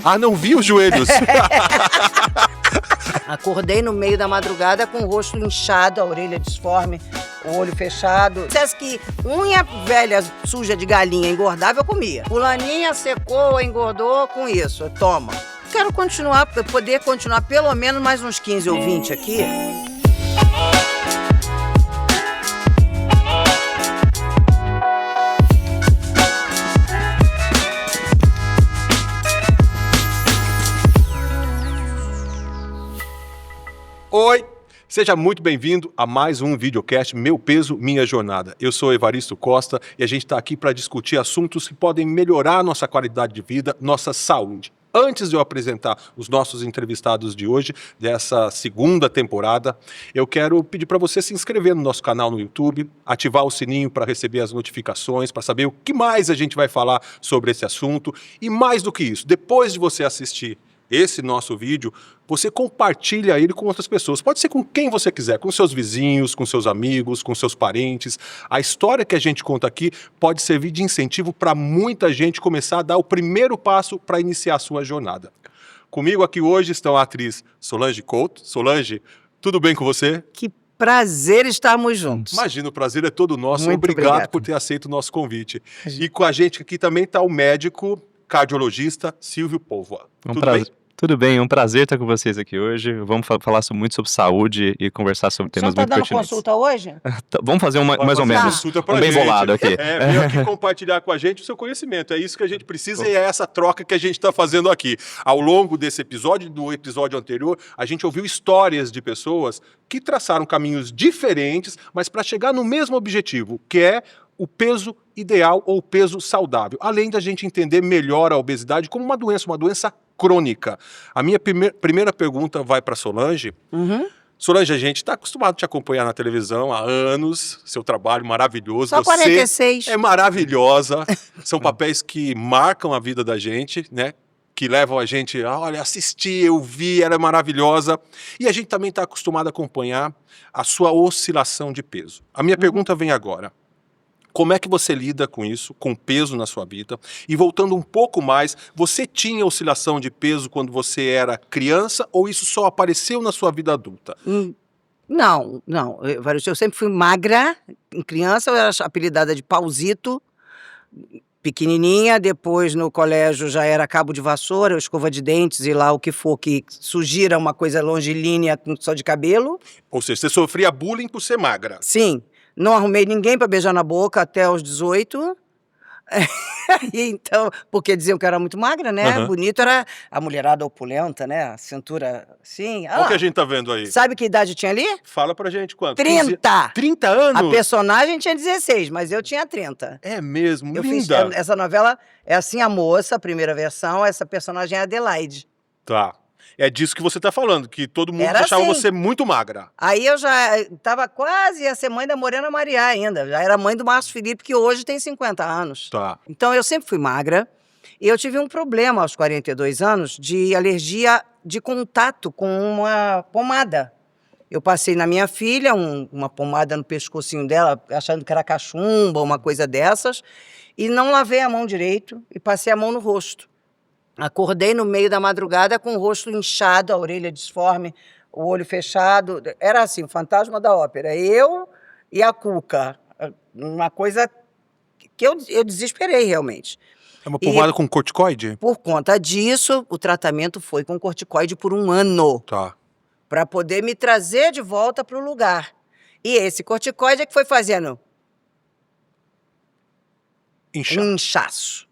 Ah, não vi os joelhos. Acordei no meio da madrugada com o rosto inchado, a orelha disforme, o olho fechado. Se que unha velha suja de galinha engordava, eu comia. Fulaninha secou, engordou com isso. Toma. Quero continuar, poder continuar pelo menos mais uns 15 ou 20 aqui. Oi! Seja muito bem-vindo a mais um videocast Meu Peso, Minha Jornada. Eu sou Evaristo Costa e a gente está aqui para discutir assuntos que podem melhorar nossa qualidade de vida, nossa saúde. Antes de eu apresentar os nossos entrevistados de hoje, dessa segunda temporada, eu quero pedir para você se inscrever no nosso canal no YouTube, ativar o sininho para receber as notificações, para saber o que mais a gente vai falar sobre esse assunto. E mais do que isso, depois de você assistir esse nosso vídeo, você compartilha ele com outras pessoas. Pode ser com quem você quiser, com seus vizinhos, com seus amigos, com seus parentes. A história que a gente conta aqui pode servir de incentivo para muita gente começar a dar o primeiro passo para iniciar a sua jornada. Comigo aqui hoje estão a atriz Solange Couto. Solange, tudo bem com você? Que prazer estarmos juntos. Imagina, o prazer é todo nosso. Muito Obrigado por ter aceito o nosso convite. E com a gente aqui também está o médico cardiologista Silvio Póvoa. Tudo bem? Tudo bem, um prazer estar com vocês aqui hoje. Vamos falar muito sobre saúde e conversar sobre temas muito pertinentes. Você está dando consulta hoje? Vamos fazer mais ou menos bem gente. Bolado aqui. Veio aqui compartilhar com a gente o seu conhecimento. É isso que a gente precisa e é essa troca que a gente está fazendo aqui. Ao longo desse episódio, do episódio anterior, a gente ouviu histórias de pessoas que traçaram caminhos diferentes, mas para chegar no mesmo objetivo, que é o peso ideal ou o peso saudável. Além da gente entender melhor a obesidade como uma doença crônica. A minha primeira pergunta vai para Solange. Solange, a gente está acostumado a te acompanhar na televisão há anos, seu trabalho maravilhoso. Só 46. Você é maravilhosa. São papéis que marcam a vida da gente, né? Que levam a gente, olha, assisti, eu vi, era maravilhosa. E a gente também está acostumado a acompanhar a sua oscilação de peso. A minha pergunta vem agora. Como é que você lida com isso, com peso na sua vida? E voltando um pouco mais, você tinha oscilação de peso quando você era criança ou isso só apareceu na sua vida adulta? Não. Eu sempre fui magra. Em criança eu era apelidada de pauzito, pequenininha. Depois no colégio já era cabo de vassoura, escova de dentes e lá o que for que sugira uma coisa longilínea só de cabelo. Ou seja, você sofria bullying por ser magra? Sim. Não arrumei ninguém para beijar na boca até os 18. Então, porque diziam que eu era muito magra, né? Bonito era a mulherada opulenta, né? A cintura assim. O que a gente tá vendo aí? Sabe que idade tinha ali? Fala pra gente quanto? 30! 30 anos? A personagem tinha 16, mas eu tinha 30. É mesmo, eu linda. Fiz, essa novela é assim a moça, a primeira versão, essa personagem é a Adelaide. Tá. É disso que você tá falando, que todo mundo era achava assim. você muito magra. Aí eu já tava quase a ser mãe da Morena Mariá ainda. Já era mãe do Márcio Felipe, que hoje tem 50 anos. Tá. Então eu sempre fui magra. E eu tive um problema aos 42 anos de alergia de contato com uma pomada. Eu passei na minha filha uma pomada no pescocinho dela, achando que era cachumba, uma coisa dessas. E não lavei a mão direito e passei a mão no rosto. Acordei no meio da madrugada com o rosto inchado, a orelha disforme, o olho fechado. Era assim, o fantasma da ópera. Eu e a Cuca. Uma coisa que eu desesperei realmente. É uma pomada com corticoide? Por conta disso, o tratamento foi com corticoide por 1 ano. Tá. Para poder me trazer de volta para o lugar. E esse corticoide é que foi fazendo um inchaço.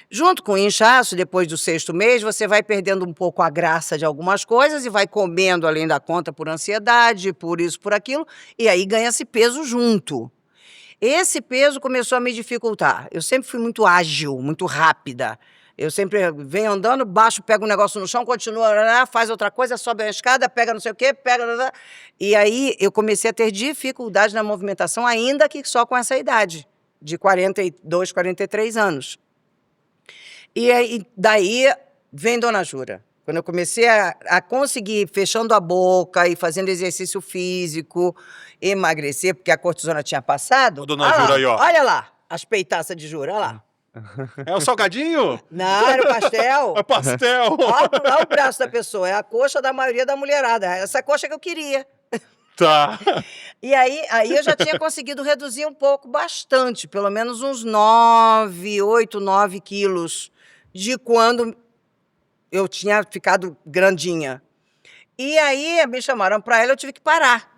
Junto com o inchaço, depois do 6º mês, você vai perdendo um pouco a graça de algumas coisas e vai comendo além da conta por ansiedade, por isso, por aquilo, e aí ganha-se peso junto. Esse peso começou a me dificultar. Eu sempre fui muito ágil, muito rápida. Eu sempre venho andando, baixo, pego um negócio no chão, continua, faz outra coisa, sobe a escada, pega não sei o quê, pega... E aí eu comecei a ter dificuldade na movimentação, ainda que só com essa idade, de 42, 43 anos. E aí, daí vem Dona Jura. Quando eu comecei a conseguir, fechando a boca e fazendo exercício físico, emagrecer, porque a cortisona tinha passado. Dona Jura aí, ó. Olha lá, as peitaças de Jura, olha lá. É o salgadinho? Não, era o pastel. É pastel? Olha o braço da pessoa, é a coxa da maioria da mulherada. Essa coxa que eu queria. Tá. E aí eu já tinha conseguido reduzir um pouco, bastante, pelo menos uns 9 quilos de quando eu tinha ficado grandinha. E aí me chamaram para ela, eu tive que parar.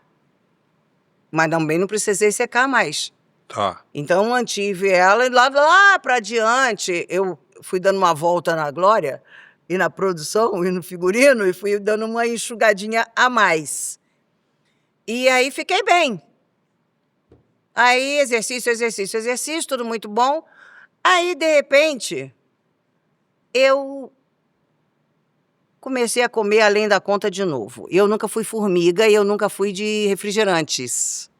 Mas também não precisei secar mais. Tá. Então mantive ela e lá para adiante eu fui dando uma volta na Glória e na produção e no figurino e fui dando uma enxugadinha a mais. E aí fiquei bem. Aí exercício, tudo muito bom. Aí, de repente, eu comecei a comer além da conta de novo. Eu nunca fui formiga e eu nunca fui de refrigerantes.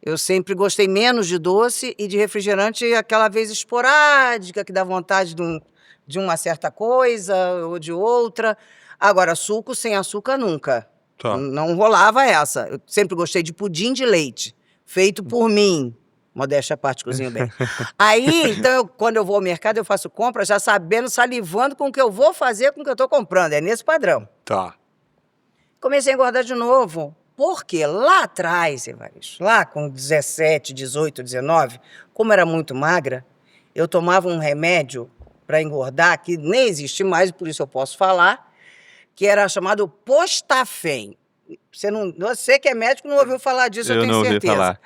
Eu sempre gostei menos de doce e de refrigerante aquela vez esporádica, que dá vontade de uma certa coisa ou de outra. Agora, suco sem açúcar nunca. Tá. Não rolava essa. Eu sempre gostei de pudim de leite, feito por mim. Modéstia à parte, cozinho bem. Aí, então, quando eu vou ao mercado, eu faço compra já sabendo, salivando com o que eu vou fazer com o que eu estou comprando. É nesse padrão. Tá. Comecei a engordar de novo. Porque lá atrás, Evaristo, lá com 17, 18, 19, como era muito magra, eu tomava um remédio para engordar, que nem existe mais, por isso eu posso falar, que era chamado Postafem. Você que é médico não ouviu falar disso, eu tenho não ouvi certeza. falar.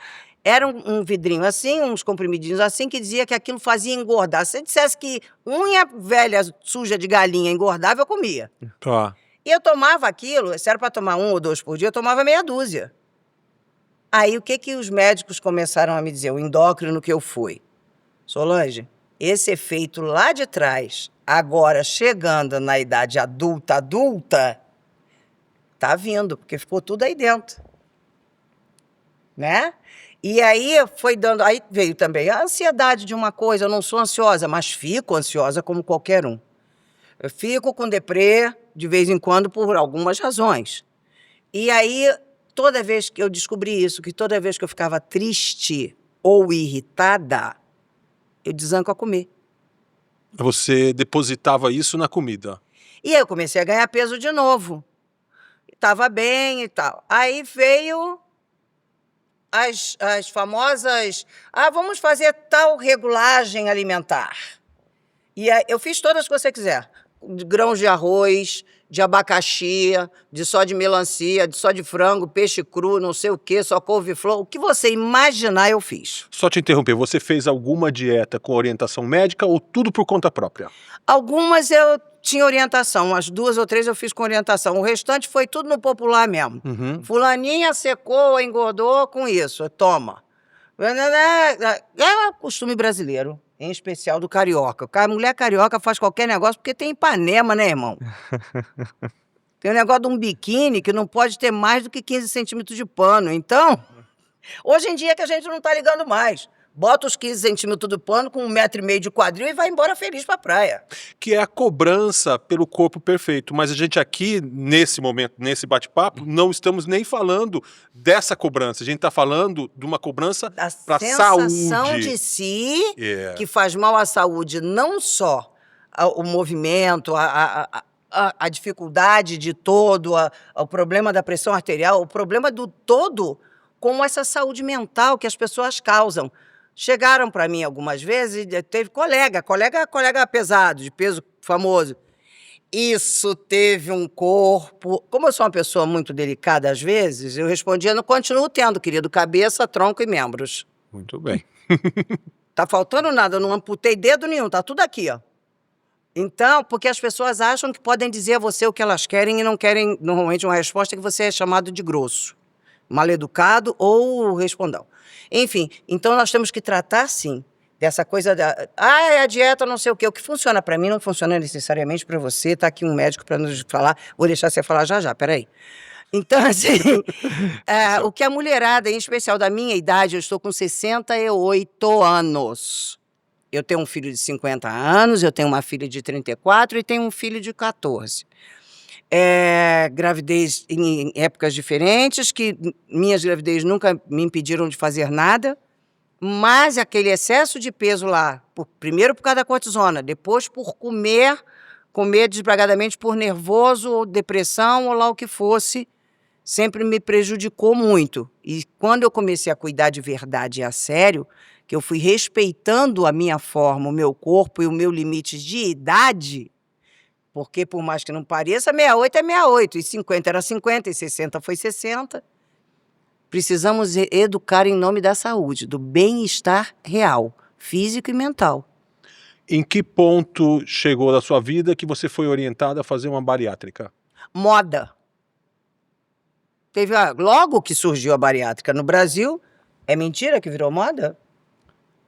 Era um vidrinho assim, uns comprimidinhos assim, que dizia que aquilo fazia engordar. Se você dissesse que unha velha suja de galinha engordava, eu comia. Tá. E eu tomava aquilo, se era para tomar 1 ou 2 por dia, eu tomava meia dúzia. Aí o que os médicos começaram a me dizer, o endócrino que eu fui? Solange, esse efeito lá de trás, agora chegando na idade adulta, tá vindo, porque ficou tudo aí dentro. Né? E aí foi dando, aí veio também a ansiedade de uma coisa, eu não sou ansiosa, mas fico ansiosa como qualquer um. Eu fico com deprê de vez em quando por algumas razões. E aí, toda vez que eu descobri isso, que toda vez que eu ficava triste ou irritada, eu desanco a comer. Você depositava isso na comida. E aí eu comecei a ganhar peso de novo. Estava bem e tal. Aí veio as famosas, vamos fazer tal regulagem alimentar. E aí, eu fiz todas que você quiser. De grãos de arroz, de abacaxi, de só de melancia, de só de frango, peixe cru, não sei o quê, só couve-flor. O que você imaginar, eu fiz. Só te interromper, você fez alguma dieta com orientação médica ou tudo por conta própria? Algumas eu tinha orientação, umas 2 ou 3 eu fiz com orientação. O restante foi tudo no popular mesmo. Uhum. Fulaninha secou, engordou com isso, toma. É o costume brasileiro, em especial do carioca. A mulher carioca faz qualquer negócio porque tem Ipanema, né, irmão? Tem o negócio de um biquíni que não pode ter mais do que 15 centímetros de pano. Então, hoje em dia que a gente não tá ligando mais. Bota os 15 centímetros do pano com 1,5 metro de quadril e vai embora feliz pra praia. Que é a cobrança pelo corpo perfeito. Mas a gente aqui, nesse momento, nesse bate-papo, não estamos nem falando dessa cobrança. A gente está falando de uma cobrança para a sensação saúde. de si, É. que faz mal à saúde, não só o movimento, a dificuldade de todo, o problema da pressão arterial, o problema do todo com essa saúde mental que as pessoas causam. Chegaram para mim algumas vezes, teve colega pesado, de peso famoso. Isso teve um corpo... Como eu sou uma pessoa muito delicada às vezes, eu respondia, não continuo tendo, querido, cabeça, tronco e membros. Muito bem. Tá faltando nada, eu não amputei dedo nenhum, tá tudo aqui, ó. Então, porque as pessoas acham que podem dizer a você o que elas querem e não querem, normalmente, uma resposta que você é chamado de grosso, mal-educado ou respondão. Enfim, então nós temos que tratar, sim, dessa coisa da... é a dieta, não sei o quê. O que funciona para mim não funciona necessariamente para você. Tá aqui um médico para nos falar. Vou deixar você falar já, peraí. Então, assim, o que a mulherada, em especial da minha idade, eu estou com 68 anos. Eu tenho um filho de 50 anos, eu tenho uma filha de 34 e tenho um filho de 14. Gravidez em épocas diferentes, que minhas gravidez nunca me impediram de fazer nada, Mas aquele excesso de peso lá, primeiro por causa da cortisona, depois por comer desbragadamente por nervoso ou depressão ou lá o que fosse, sempre me prejudicou muito. E quando eu comecei a cuidar de verdade e a sério, que eu fui respeitando a minha forma, o meu corpo e o meu limite de idade, porque por mais que não pareça, 68 é 68, e 50 era 50, e 60 foi 60. Precisamos educar em nome da saúde, do bem-estar real, físico e mental. Em que ponto chegou da sua vida que você foi orientada a fazer uma bariátrica? Moda. Logo que surgiu a bariátrica no Brasil, é mentira que virou moda?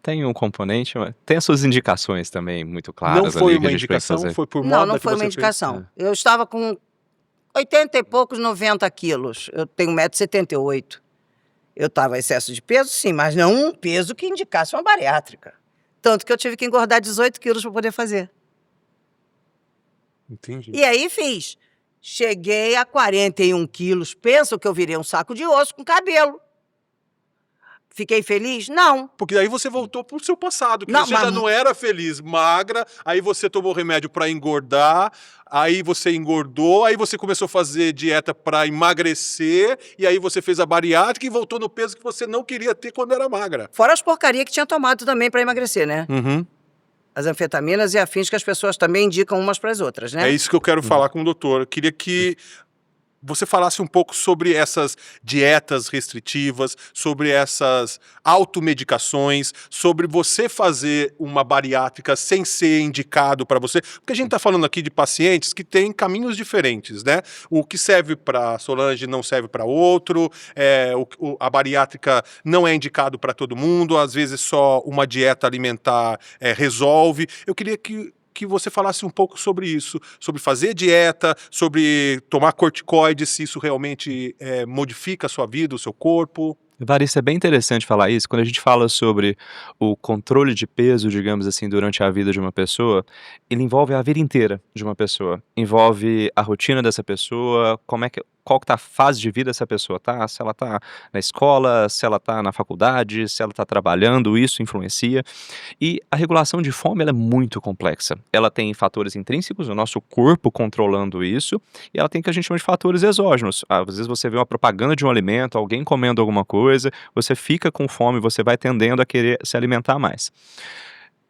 Tem um componente, mas tem as suas indicações também muito claras Não foi ali que uma a gente vai indicação, fazer. foi por moda Não que foi você uma fez? indicação. Eu estava com 80 e poucos, 90 quilos. Eu tenho 1,78 m. Eu estava em excesso de peso, sim, mas não um peso que indicasse uma bariátrica. Tanto que eu tive que engordar 18 quilos para poder fazer. Entendi. E aí fiz. Cheguei a 41 quilos. Penso que eu virei um saco de osso com cabelo. Fiquei feliz? Não. Porque aí você voltou pro seu passado, que Não, você já mas- não era feliz, magra, aí você tomou remédio para engordar, aí você engordou, aí você começou a fazer dieta para emagrecer, e aí você fez a bariátrica e voltou no peso que você não queria ter quando era magra. Fora as porcarias que tinha tomado também para emagrecer, né? Uhum. As anfetaminas e afins que as pessoas também indicam umas para as outras, né? É isso que eu quero falar com o doutor. Eu queria que você falasse um pouco sobre essas dietas restritivas, sobre essas automedicações, sobre você fazer uma bariátrica sem ser indicado para você. Porque a gente está falando aqui de pacientes que têm caminhos diferentes, né? O que serve para Solange não serve para outro, a bariátrica não é indicado para todo mundo, às vezes só uma dieta alimentar resolve. Eu queria que você falasse um pouco sobre isso, sobre fazer dieta, sobre tomar corticoides, se isso realmente modifica a sua vida, o seu corpo. Evaristo, é bem interessante falar isso. Quando a gente fala sobre o controle de peso, digamos assim, durante a vida de uma pessoa, ele envolve a vida inteira de uma pessoa. Envolve a rotina dessa pessoa, qual que tá a fase de vida dessa pessoa tá, se ela tá na escola, se ela tá na faculdade, se ela tá trabalhando, isso influencia. E a regulação de fome, ela é muito complexa. Ela tem fatores intrínsecos, o nosso corpo controlando isso, e ela tem o que a gente chama de fatores exógenos. Às vezes você vê uma propaganda de um alimento, alguém comendo alguma coisa, você fica com fome, você vai tendendo a querer se alimentar mais.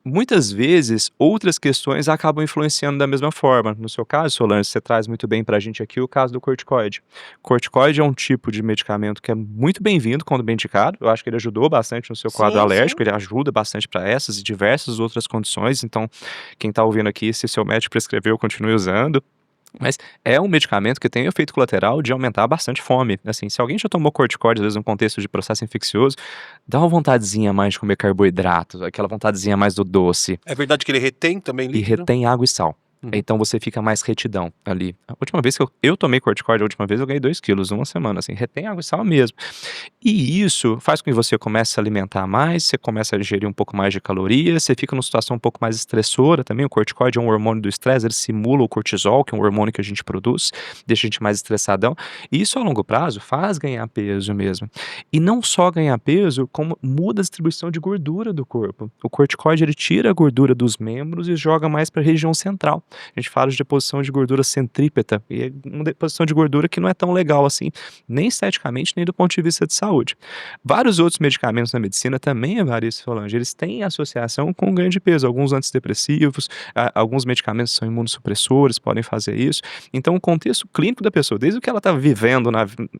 Muitas vezes, outras questões acabam influenciando da mesma forma. No seu caso, Solange, você traz muito bem pra gente aqui o caso do corticoide. Corticoide é um tipo de medicamento que é muito bem-vindo quando bem indicado. Eu acho que ele ajudou bastante no seu quadro Sim, alérgico, sim. ele ajuda bastante para essas e diversas outras condições. Então, quem está ouvindo aqui, se seu médico prescreveu, continue usando. Mas é um medicamento que tem o efeito colateral de aumentar bastante fome. Assim, se alguém já tomou corticoide, às vezes, num contexto de processo infeccioso, dá uma vontadezinha a mais de comer carboidrato, aquela vontadezinha a mais do doce. É verdade que ele retém também E líquido? retém água e sal. Uhum. Então você fica mais retidão ali. A última vez que eu tomei corticoide, a última vez eu ganhei 2 quilos numa semana, assim, retém água e sal mesmo. E isso faz com que você comece a se alimentar mais, você começa a ingerir um pouco mais de calorias, você fica numa situação um pouco mais estressora também. O corticoide é um hormônio do estresse, ele simula o cortisol, que é um hormônio que a gente produz, deixa a gente mais estressadão. E isso a longo prazo faz ganhar peso mesmo. E não só ganhar peso, como muda a distribuição de gordura do corpo. O corticoide, ele tira a gordura dos membros e joga mais para a região central. A gente fala de deposição de gordura centrípeta, e é uma deposição de gordura que não é tão legal assim, nem esteticamente, nem do ponto de vista de saúde. Vários outros medicamentos na medicina também, Evaristo, Solange, eles têm associação com ganho de peso. Alguns antidepressivos, alguns medicamentos são imunossupressores, podem fazer isso. Então, o contexto clínico da pessoa, desde o que ela está vivendo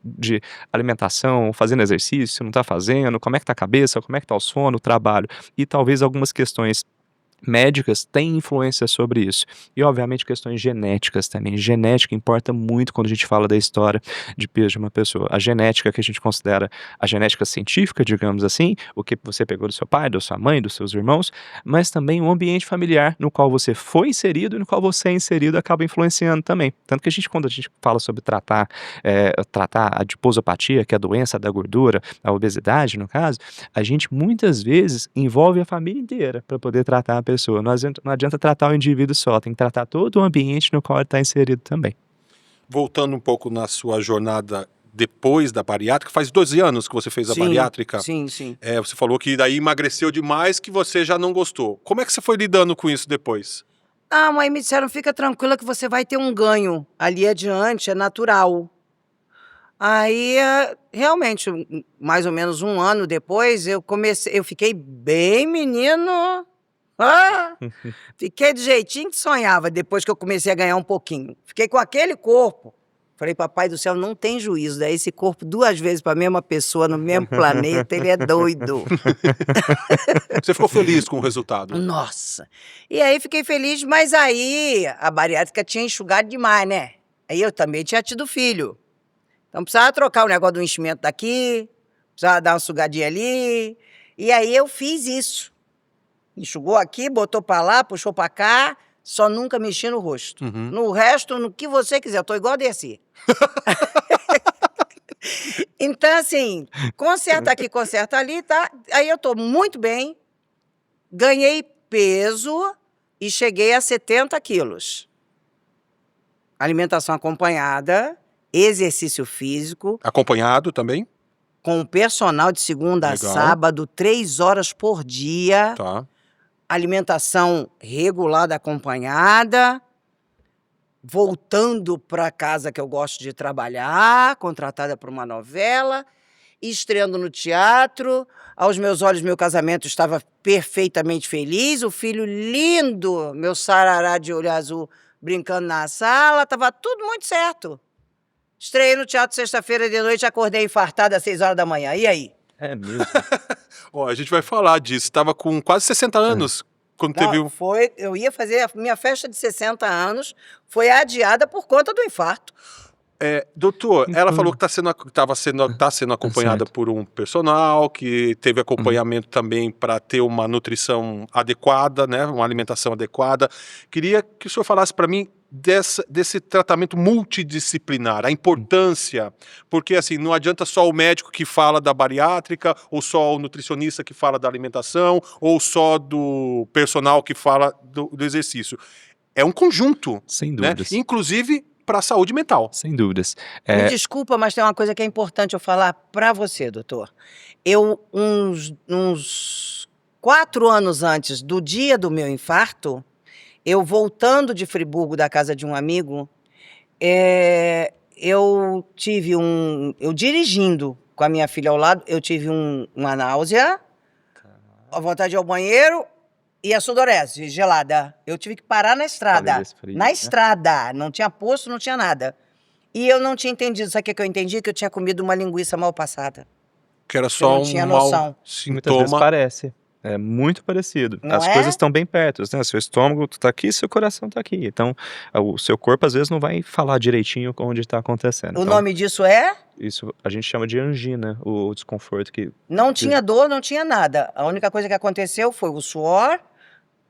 de alimentação, fazendo exercício, não está fazendo, como é que está a cabeça, como é que está o sono, o trabalho, e talvez algumas questões médicas têm influência sobre isso. E, obviamente, questões genéticas também. Genética importa muito quando a gente fala da história de peso de uma pessoa. A genética que a gente considera a genética científica, digamos assim, o que você pegou do seu pai, da sua mãe, dos seus irmãos, mas também o ambiente familiar no qual você foi inserido e no qual você é inserido acaba influenciando também. Tanto que quando a gente fala sobre tratar a adiposopatia, que é a doença da gordura, a obesidade, no caso, a gente muitas vezes envolve a família inteira para poder tratar a pessoa. Não adianta tratar o indivíduo só, tem que tratar todo o ambiente no qual ele está inserido também. Voltando um pouco na sua jornada depois da bariátrica, faz 12 anos que você fez a bariátrica. Sim, sim. Você falou que daí emagreceu demais, que você já não gostou. Como é que você foi lidando com isso depois? Ah, mas me disseram, fica tranquila que você vai ter um ganho ali adiante, é natural. Aí, realmente, mais ou menos um ano depois, eu fiquei bem menino. Fiquei do jeitinho que sonhava, depois que eu comecei a ganhar um pouquinho. Fiquei com aquele corpo. Falei, papai do céu, não tem juízo. Daí esse corpo 2 vezes para a mesma pessoa, no mesmo planeta, ele é doido. Você ficou feliz com o resultado? Nossa! E aí fiquei feliz, mas aí a bariátrica tinha enxugado demais, né? Aí eu também tinha tido filho. Então precisava trocar o negócio do enchimento daqui, precisava dar uma sugadinha ali. E aí eu fiz isso. Enxugou aqui, botou para lá, puxou para cá, só nunca mexi no rosto. Uhum. No resto, no que você quiser, eu tô igual a Dercy. Então, assim, conserta aqui, conserta ali, tá? Aí eu tô muito bem, ganhei peso e cheguei a 70 quilos. Alimentação acompanhada, exercício físico, Acompanhado também? com o personal de segunda a Legal. sábado, 3 horas por dia. Tá. Alimentação regulada, acompanhada, voltando para casa que eu gosto de trabalhar, contratada para uma novela, estreando no teatro. Aos meus olhos, meu casamento estava perfeitamente feliz, o filho lindo, meu sarará de olho azul brincando na sala, estava tudo muito certo. Estreiei no teatro sexta-feira de noite, acordei infartada às 6 horas da manhã. E aí? É mesmo. Ó, a gente vai falar disso. Estava com quase 60 anos quando teve Não, eu ia fazer a minha festa de 60 anos, foi adiada por conta do infarto. Doutor, ela Então- falou que tá sendo acompanhada certo. por um personal, que teve acompanhamento também para ter uma nutrição adequada, né? Uma alimentação adequada. Queria que o senhor falasse para mim desse tratamento multidisciplinar, a importância, porque assim, não adianta só o médico que fala da bariátrica, ou só o nutricionista que fala da alimentação, ou só do personal que fala do exercício. É um conjunto, Sem né? dúvidas. Inclusive para a saúde mental. Sem dúvidas. Me desculpa, mas tem uma coisa que é importante eu falar para você, doutor. Eu, uns 4 anos antes do dia do meu infarto, eu voltando de Friburgo, da casa de um amigo, eu dirigindo com a minha filha ao lado, eu tive uma náusea, a vontade de ir ao banheiro e a sudorese gelada. Eu tive que parar na estrada. Falei desse frio, Na né? estrada. Não tinha posto, não tinha nada. E eu não tinha entendido. Sabe o que eu entendi? Que eu tinha comido uma linguiça mal passada. Que era só não tinha um mau noção. Muitas vezes sintoma. parece. É muito parecido. Não As é? coisas estão bem perto, né? Seu estômago tá aqui, seu coração tá aqui. Então, o seu corpo às vezes não vai falar direitinho onde está acontecendo. O Então, nome disso é? isso a gente chama de angina, o desconforto que Não tinha dor, não tinha nada. A única coisa que aconteceu foi o suor,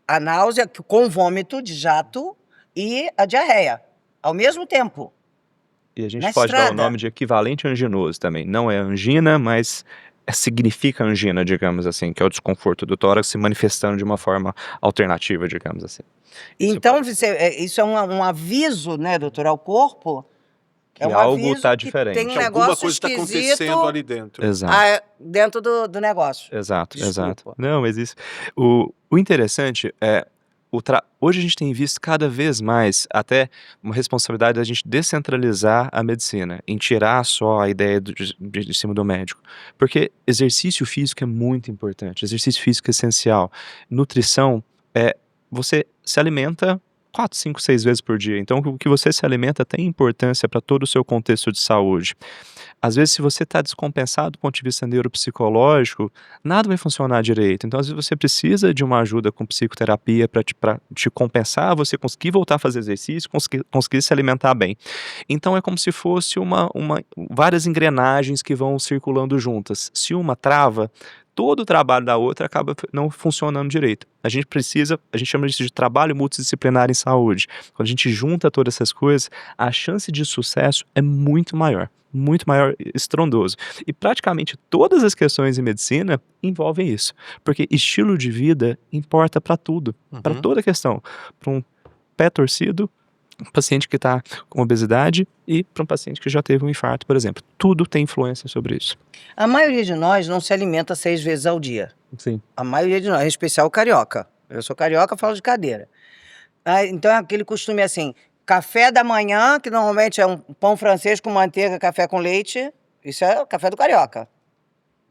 a náusea com vômito de jato e a diarreia. Ao mesmo tempo. e a gente Na pode dar o estrada. nome de equivalente anginoso também. Não é angina, mas significa angina, digamos assim, que é o desconforto do tórax se manifestando de uma forma alternativa, digamos assim. Então, isso é um aviso, né, doutor, ao corpo. Que algo tá que diferente. Tem um Que alguma negócio coisa está esquisito acontecendo ali dentro. Exato. dentro do negócio. Exato, Desculpa. exato. Não, mas isso. O interessante é. Hoje a gente tem visto cada vez mais até uma responsabilidade da gente descentralizar a medicina, em tirar só a ideia de cima do médico. Porque exercício físico é muito importante, exercício físico é essencial. Nutrição você se alimenta 4, 5, 6 vezes por dia. Então, o que você se alimenta tem importância para todo o seu contexto de saúde. Às vezes, se você está descompensado do ponto de vista neuropsicológico, nada vai funcionar direito. Então, às vezes, você precisa de uma ajuda com psicoterapia para te compensar, você conseguir voltar a fazer exercício, conseguir se alimentar bem. Então, é como se fosse várias engrenagens que vão circulando juntas. Se uma trava, todo o trabalho da outra acaba não funcionando direito. A gente chama isso de trabalho multidisciplinar em saúde. Quando a gente junta todas essas coisas, a chance de sucesso é muito maior, estrondoso. E praticamente todas as questões em medicina envolvem isso, porque estilo de vida importa para tudo, para toda questão. Para um pé torcido, um paciente que está com obesidade e para um paciente que já teve um infarto, por exemplo. Tudo tem influência sobre isso. A maioria de nós não se alimenta 6 vezes ao dia. Sim. A maioria de nós, em especial o carioca. Eu sou carioca, falo de cadeira. Então é aquele costume assim, café da manhã, que normalmente é um pão francês com manteiga, café com leite, isso é o café do carioca.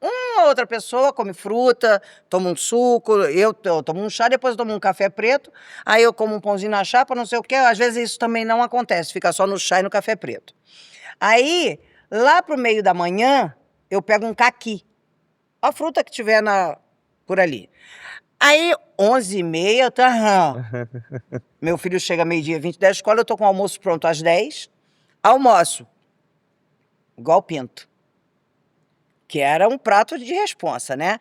Uma outra pessoa come fruta, toma um suco, eu tomo um chá, depois eu tomo um café preto, aí eu como um pãozinho na chapa, não sei o quê. Às vezes isso também não acontece, fica só no chá e no café preto. Aí, lá pro meio da manhã, eu pego um caqui, a fruta que tiver por ali. Aí, 11h30, meu filho chega meio-dia 20 da escola, eu tô com o almoço pronto às 10, almoço, igual pinto, que era um prato de responsa, né?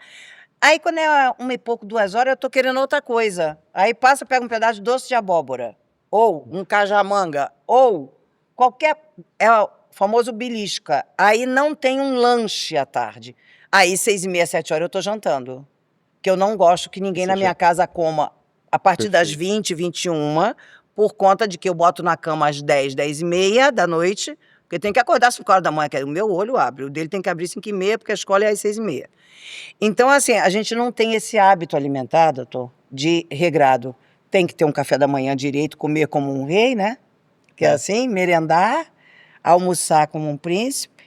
Aí, quando é 1 e pouco, 2 horas, eu tô querendo outra coisa. Aí passa, pega um pedaço de doce de abóbora, ou um cajamanga, ou qualquer... É o famoso belisca. Aí não tem um lanche à tarde. Aí, 6h30, 7 horas, eu tô jantando. Que eu não gosto que ninguém na minha casa coma a partir das 20, 21, por conta de que eu boto na cama às 10, 10h30 da noite, porque tem que acordar às 5 horas da manhã, que o meu olho abre, o dele tem que abrir 5h30, porque a escola é às 6h30. Então, assim, a gente não tem esse hábito alimentar, doutor, de regrado. Tem que ter um café da manhã direito, comer como um rei, né? Que é assim, merendar, almoçar como um príncipe.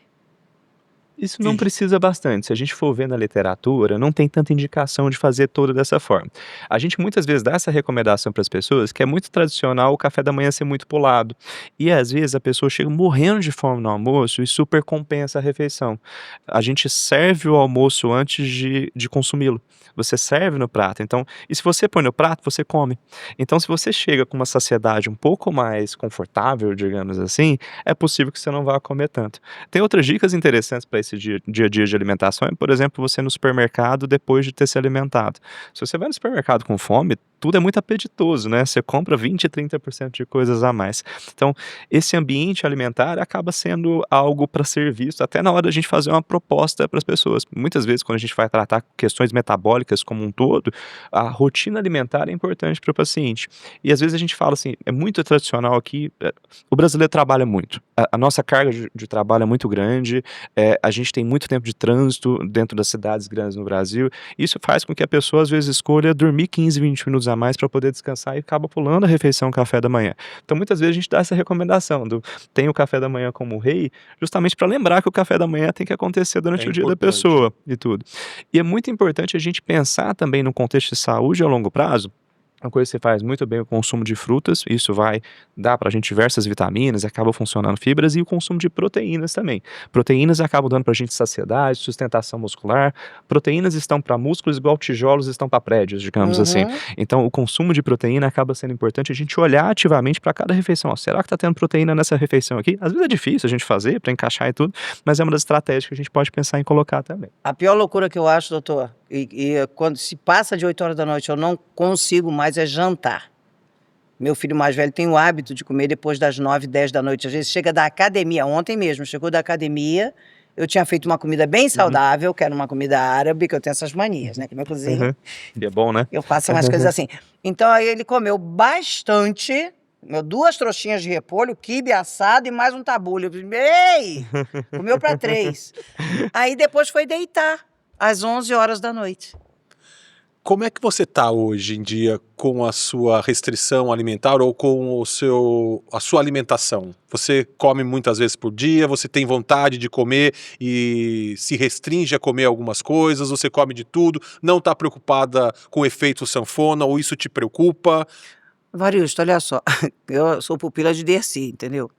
Isso não precisa bastante. Se a gente for ver na literatura, não tem tanta indicação de fazer tudo dessa forma. A gente muitas vezes dá essa recomendação para as pessoas que é muito tradicional o café da manhã ser muito pulado. E às vezes a pessoa chega morrendo de fome no almoço e super compensa a refeição. A gente serve o almoço antes de consumi-lo. Você serve no prato. Então, e se você põe no prato, você come. Então, se você chega com uma saciedade um pouco mais confortável, digamos assim, é possível que você não vá comer tanto. Tem outras dicas interessantes para esse dia a dia de alimentação, por exemplo, você no supermercado depois de ter se alimentado. Se você vai no supermercado com fome, tudo é muito apetitoso, né? Você compra 20, 30% de coisas a mais. Então, esse ambiente alimentar acaba sendo algo para ser visto até na hora da gente fazer uma proposta para as pessoas. Muitas vezes, quando a gente vai tratar questões metabólicas como um todo, a rotina alimentar é importante para o paciente. E às vezes a gente fala assim, é muito tradicional aqui, o brasileiro trabalha muito. A nossa carga de trabalho é muito grande, a gente tem muito tempo de trânsito dentro das cidades grandes no Brasil. Isso faz com que a pessoa, às vezes, escolha dormir 15, 20 minutos a mais para poder descansar e acaba pulando a refeição, o café da manhã. Então, muitas vezes, a gente dá essa recomendação tem o café da manhã como rei, justamente para lembrar que o café da manhã tem que acontecer durante o dia da pessoa e tudo. E é muito importante a gente pensar também no contexto de saúde a longo prazo. Uma coisa que você faz muito bem é o consumo de frutas, isso vai dar pra gente diversas vitaminas, acaba funcionando fibras, e o consumo de proteínas também. Proteínas acabam dando pra gente saciedade, sustentação muscular. Proteínas estão para músculos igual tijolos estão para prédios, digamos assim. Então, o consumo de proteína acaba sendo importante a gente olhar ativamente para cada refeição. Ó, será que tá tendo proteína nessa refeição aqui? Às vezes é difícil a gente fazer para encaixar e tudo, mas é uma das estratégias que a gente pode pensar em colocar também. A pior loucura que eu acho, doutor, e quando se passa de 8 horas da noite, eu não consigo mais é jantar. Meu filho mais velho tem o hábito de comer depois das 9, 10 da noite. Às vezes chega da academia, ontem mesmo, chegou da academia, eu tinha feito uma comida bem saudável, que era uma comida árabe, que eu tenho essas manias, né, que minha cozinha. E é bom, né? Eu faço umas coisas assim. Então aí ele comeu bastante, 2 trouxinhas de repolho, quibe assado e mais um tabule. Eu falei, ei! Comeu para 3. Aí depois foi deitar, às 11 horas da noite. Como é que você está hoje em dia com a sua restrição alimentar ou com a sua alimentação? Você come muitas vezes por dia, você tem vontade de comer e se restringe a comer algumas coisas, você come de tudo, não está preocupada com o efeito sanfona ou isso te preocupa? Varisto, olha só, eu sou pupila de Dercy, entendeu?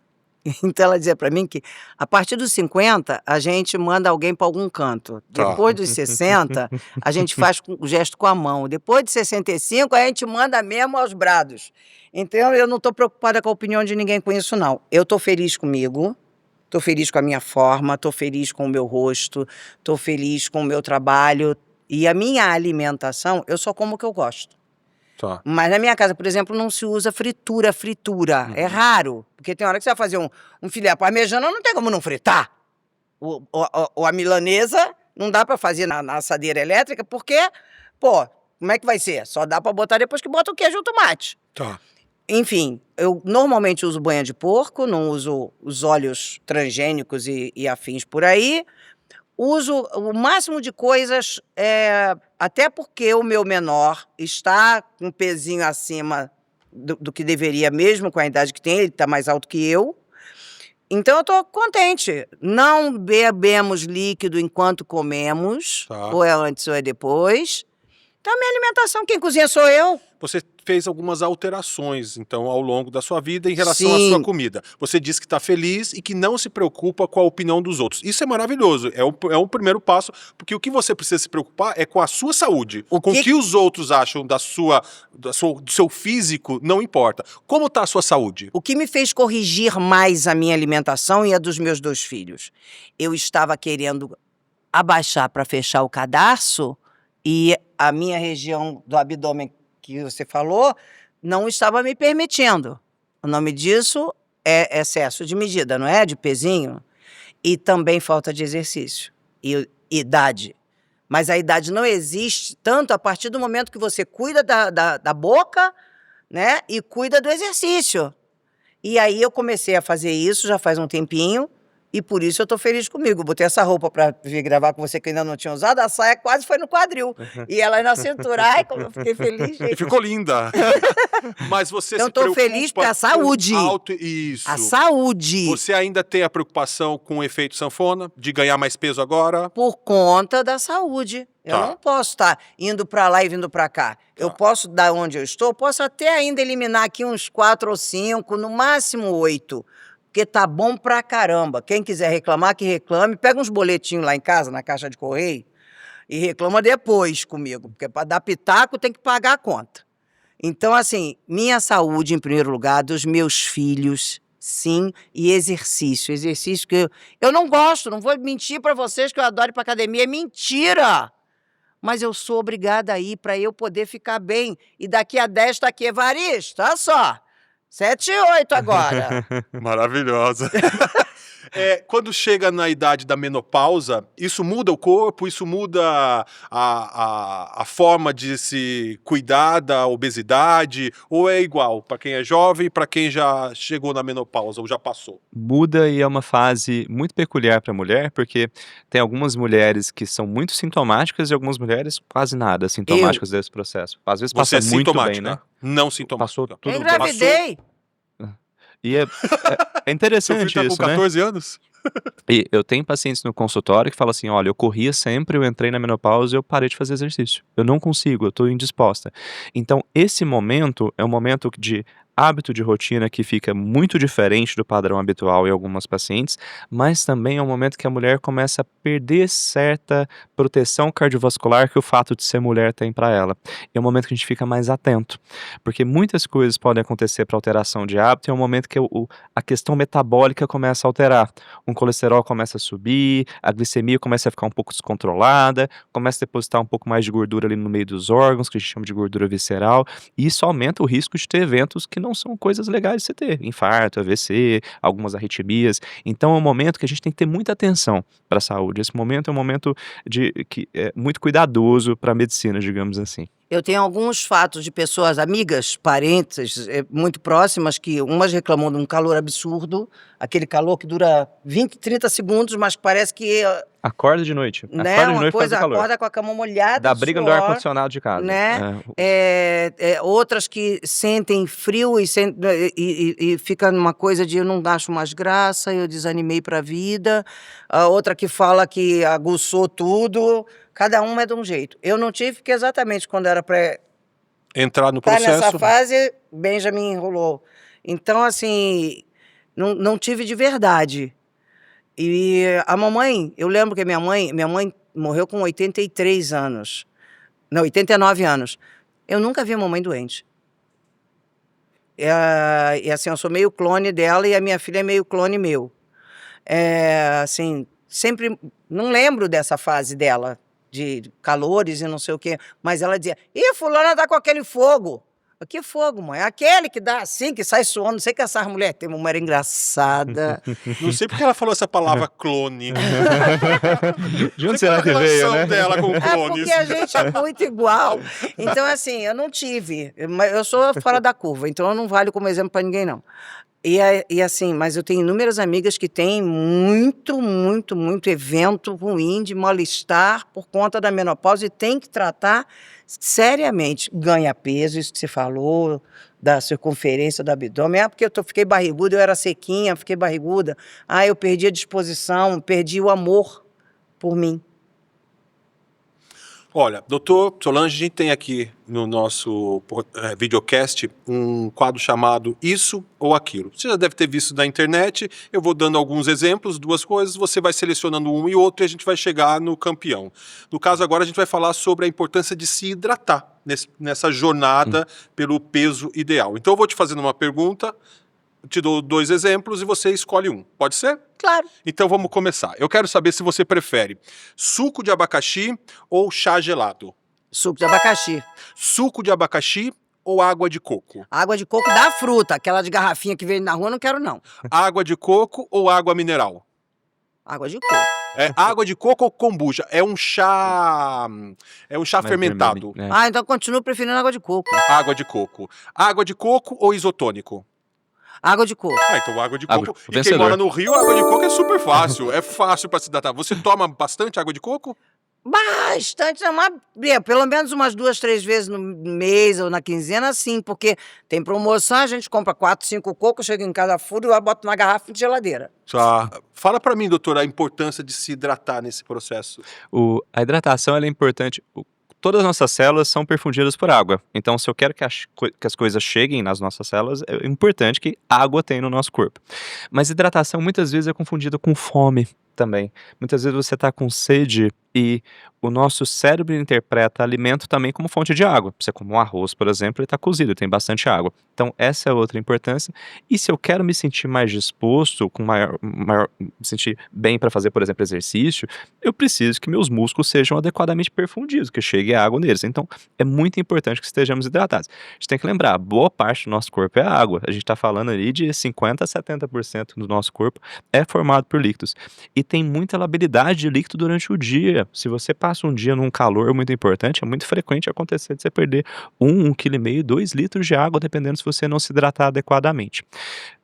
Então ela dizia para mim que a partir dos 50 a gente manda alguém para algum canto. Depois dos 60 a gente faz o gesto com a mão. Depois de 65 a gente manda mesmo aos brados. Então eu não estou preocupada com a opinião de ninguém com isso não. Eu estou feliz comigo, estou feliz com a minha forma, estou feliz com o meu rosto, estou feliz com o meu trabalho. E a minha alimentação, eu só como o que eu gosto. Tá. Mas na minha casa, por exemplo, não se usa fritura. É raro. Porque tem hora que você vai fazer um filé parmegiana, não tem como não fritar. A milanesa não dá para fazer na assadeira elétrica, porque, pô, como é que vai ser? Só dá para botar depois que bota o queijo e o tomate. Tá. Enfim, eu normalmente uso banha de porco, não uso os óleos transgênicos e afins por aí. Uso o máximo de coisas, até porque o meu menor está com um pezinho acima do que deveria mesmo, com a idade que tem, ele está mais alto que eu. Então eu estou contente. Não bebemos líquido enquanto comemos, Tá. ou é antes ou é depois. Então a minha alimentação, quem cozinha sou eu. Você fez algumas alterações, então, ao longo da sua vida em relação à sua Sim. comida. Você disse que está feliz e que não se preocupa com a opinião dos outros. Isso é maravilhoso, é um primeiro passo, porque o que você precisa se preocupar é com a sua saúde. Com o que os outros acham do seu físico, não importa. Como está a sua saúde? O que me fez corrigir mais a minha alimentação e a dos meus 2 filhos? Eu estava querendo abaixar para fechar o cadarço e a minha região do abdômen que você falou não estava me permitindo. O nome disso é excesso de medida, não é? De pezinho. E também falta de exercício e idade. Mas a idade não existe tanto a partir do momento que você cuida da boca, né? E cuida do exercício. E aí eu comecei a fazer isso já faz um tempinho. E por isso eu tô feliz comigo. Botei essa roupa pra vir gravar com você que eu ainda não tinha usado, a saia quase foi no quadril. E ela na cintura. Ai, como eu fiquei feliz, E gente. ficou linda. Mas você Eu se tô preocupa feliz porque a saúde. Isso. A saúde. Você ainda tem a preocupação com o efeito sanfona, de ganhar mais peso agora? Por conta da saúde. Eu Tá. não posso estar indo pra lá e vindo pra cá. Eu posso, da onde eu estou, posso até ainda eliminar aqui uns 4 ou 5, no máximo 8. Porque tá bom pra caramba. Quem quiser reclamar, que reclame. Pega uns boletinhos lá em casa, na caixa de correio, e reclama depois comigo. Porque para dar pitaco tem que pagar a conta. Então, assim, minha saúde em primeiro lugar, dos meus filhos, sim, e exercício. Exercício que eu não gosto, não vou mentir para vocês que eu adoro ir para academia. É mentira! Mas eu sou obrigada a ir para eu poder ficar bem. E daqui a 10 tá aqui, Evaristo, olha só. 7 e 8 agora. Maravilhosa. Quando chega na idade da menopausa, isso muda o corpo, isso muda a forma de se cuidar da obesidade, ou é igual para quem é jovem e para quem já chegou na menopausa ou já passou? Muda e é uma fase muito peculiar para a mulher, porque tem algumas mulheres que são muito sintomáticas e algumas mulheres quase nada sintomáticas desse processo. Às vezes Você passa é muito sintomática, bem, né? não sintomática. Passou tudo Eu bem. engravidei. E é Seu interessante filho tá isso, com né? 14 anos? E eu tenho pacientes no consultório que falam assim, olha, eu corria sempre, eu entrei na menopausa e eu parei de fazer exercício. Eu não consigo, eu estou indisposta. Então, esse momento é um momento de hábito de rotina que fica muito diferente do padrão habitual em algumas pacientes, mas também é um momento que a mulher começa a perder certa proteção cardiovascular que o fato de ser mulher tem para ela. E é um momento que a gente fica mais atento, porque muitas coisas podem acontecer para alteração de hábito e é um momento que a questão metabólica começa a alterar. Um colesterol começa a subir, a glicemia começa a ficar um pouco descontrolada, começa a depositar um pouco mais de gordura ali no meio dos órgãos, que a gente chama de gordura visceral, e isso aumenta o risco de ter eventos que não são coisas legais de você ter, infarto, AVC, algumas arritmias. Então é um momento que a gente tem que ter muita atenção para a saúde. Esse momento é um momento que é muito cuidadoso para a medicina, digamos assim. Eu tenho alguns fatos de pessoas, amigas, parentes, muito próximas, que umas reclamam de um calor absurdo, aquele calor que dura 20, 30 segundos, mas parece que, Acorda de noite. né, Acorda de uma noite por causa coisa, do calor. acorda com a cama molhada, Da de briga do suor, ar-condicionado de casa. né? É. Outras que sentem frio e fica numa coisa de eu não acho mais graça, eu desanimei para a vida. A outra que fala que aguçou tudo. Cada uma é de um jeito. Eu não tive, porque exatamente quando era para Entrar no estar processo. nessa fase, Benjamin enrolou. Então, assim, não tive de verdade. E a mamãe, eu lembro que minha mãe morreu com 83 anos. Não, 89 anos. Eu nunca vi a mamãe doente. E assim, eu sou meio clone dela e a minha filha é meio clone meu. Assim, sempre, não lembro dessa fase dela, de calores e não sei o quê, mas ela dizia, ih, fulana tá com aquele fogo. Que fogo, mãe? Aquele que dá assim, que sai suando. Não sei que essas mulheres têm uma mulher engraçada. Não sei porque ela falou essa palavra clone. De Não onde sei qual é será a que veio, relação né? dela com É clones. porque a gente é muito igual. Então, assim, eu não tive. Mas eu sou fora da curva, então eu não valho como exemplo para ninguém, não. E assim, mas eu tenho inúmeras amigas que têm muito evento ruim de mal-estar por conta da menopausa e tem que tratar seriamente. Ganha peso, isso que você falou, da circunferência do abdômen. Ah, porque fiquei barriguda, eu era sequinha, fiquei barriguda. Ah, eu perdi a disposição, perdi o amor por mim. Olha, doutor Solange, a gente tem aqui no nosso videocast um quadro chamado Isso ou Aquilo. Você já deve ter visto na internet, eu vou dando alguns exemplos, duas coisas, você vai selecionando um e outro e a gente vai chegar no campeão. No caso agora a gente vai falar sobre a importância de se hidratar nessa jornada pelo peso ideal. Então eu vou te fazendo uma pergunta, te dou 2 exemplos e você escolhe um. Pode ser? Claro. Então vamos começar. Eu quero saber se você prefere suco de abacaxi ou chá gelado. Suco de abacaxi. Suco de abacaxi ou água de coco. Água de coco da fruta, aquela de garrafinha que vende na rua, não quero não. Água de coco ou água mineral. Água de coco. Água de coco ou kombucha. É um chá Mais fermentado. vermelho, né? Ah, então eu continuo preferindo água de coco. Água de coco. Água de coco ou isotônico. Água de coco. Então água de Água, coco. o E quem vencedor. mora no Rio, água de coco é super fácil. É fácil para se hidratar. Você toma bastante água de coco? Bastante, pelo menos umas 2, 3 vezes no mês ou na quinzena, sim, porque tem promoção, a gente compra 4, 5 cocos, chega em casa furo e bota uma garrafa de geladeira. Fala para mim, doutora, a importância de se hidratar nesse processo. A hidratação ela é importante. Todas as nossas células são perfundidas por água. Então, se eu quero que as coisas cheguem nas nossas células, é importante que água tenha no nosso corpo. Mas hidratação muitas vezes é confundida com fome também. Muitas vezes você está com sede e o nosso cérebro interpreta alimento também como fonte de água. Você come um arroz, por exemplo, ele está cozido, tem bastante água. Então, essa é outra importância. E se eu quero me sentir mais disposto, me sentir bem para fazer, por exemplo, exercício, eu preciso que meus músculos sejam adequadamente perfundidos, que chegue água neles. Então, é muito importante que estejamos hidratados. A gente tem que lembrar, boa parte do nosso corpo é água. A gente está falando ali de 50% a 70% do nosso corpo é formado por líquidos. E tem muita labilidade de líquido durante o dia. Se você passa um dia num calor muito importante, é muito frequente acontecer de você perder 1,5 kg, 2 litros de água, dependendo se você não se hidratar adequadamente.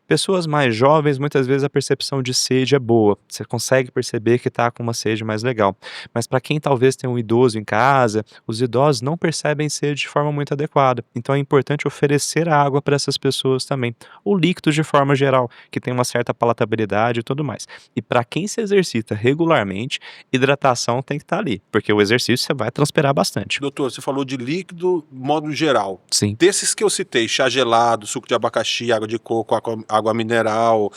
Pessoas mais jovens, muitas vezes a percepção de sede é boa. Você consegue perceber que está com uma sede mais legal. Mas para quem talvez tenha um idoso em casa, os idosos não percebem sede de forma muito adequada. Então é importante oferecer água para essas pessoas também. Ou líquidos de forma geral, que tem uma certa palatabilidade e tudo mais. E para quem se exercita regularmente, hidratação tem que estar ali. Porque o exercício você vai transpirar bastante. Doutor, você falou de líquido, modo geral. Sim. Desses que eu citei, chá gelado, suco de abacaxi, água de coco, água mineral,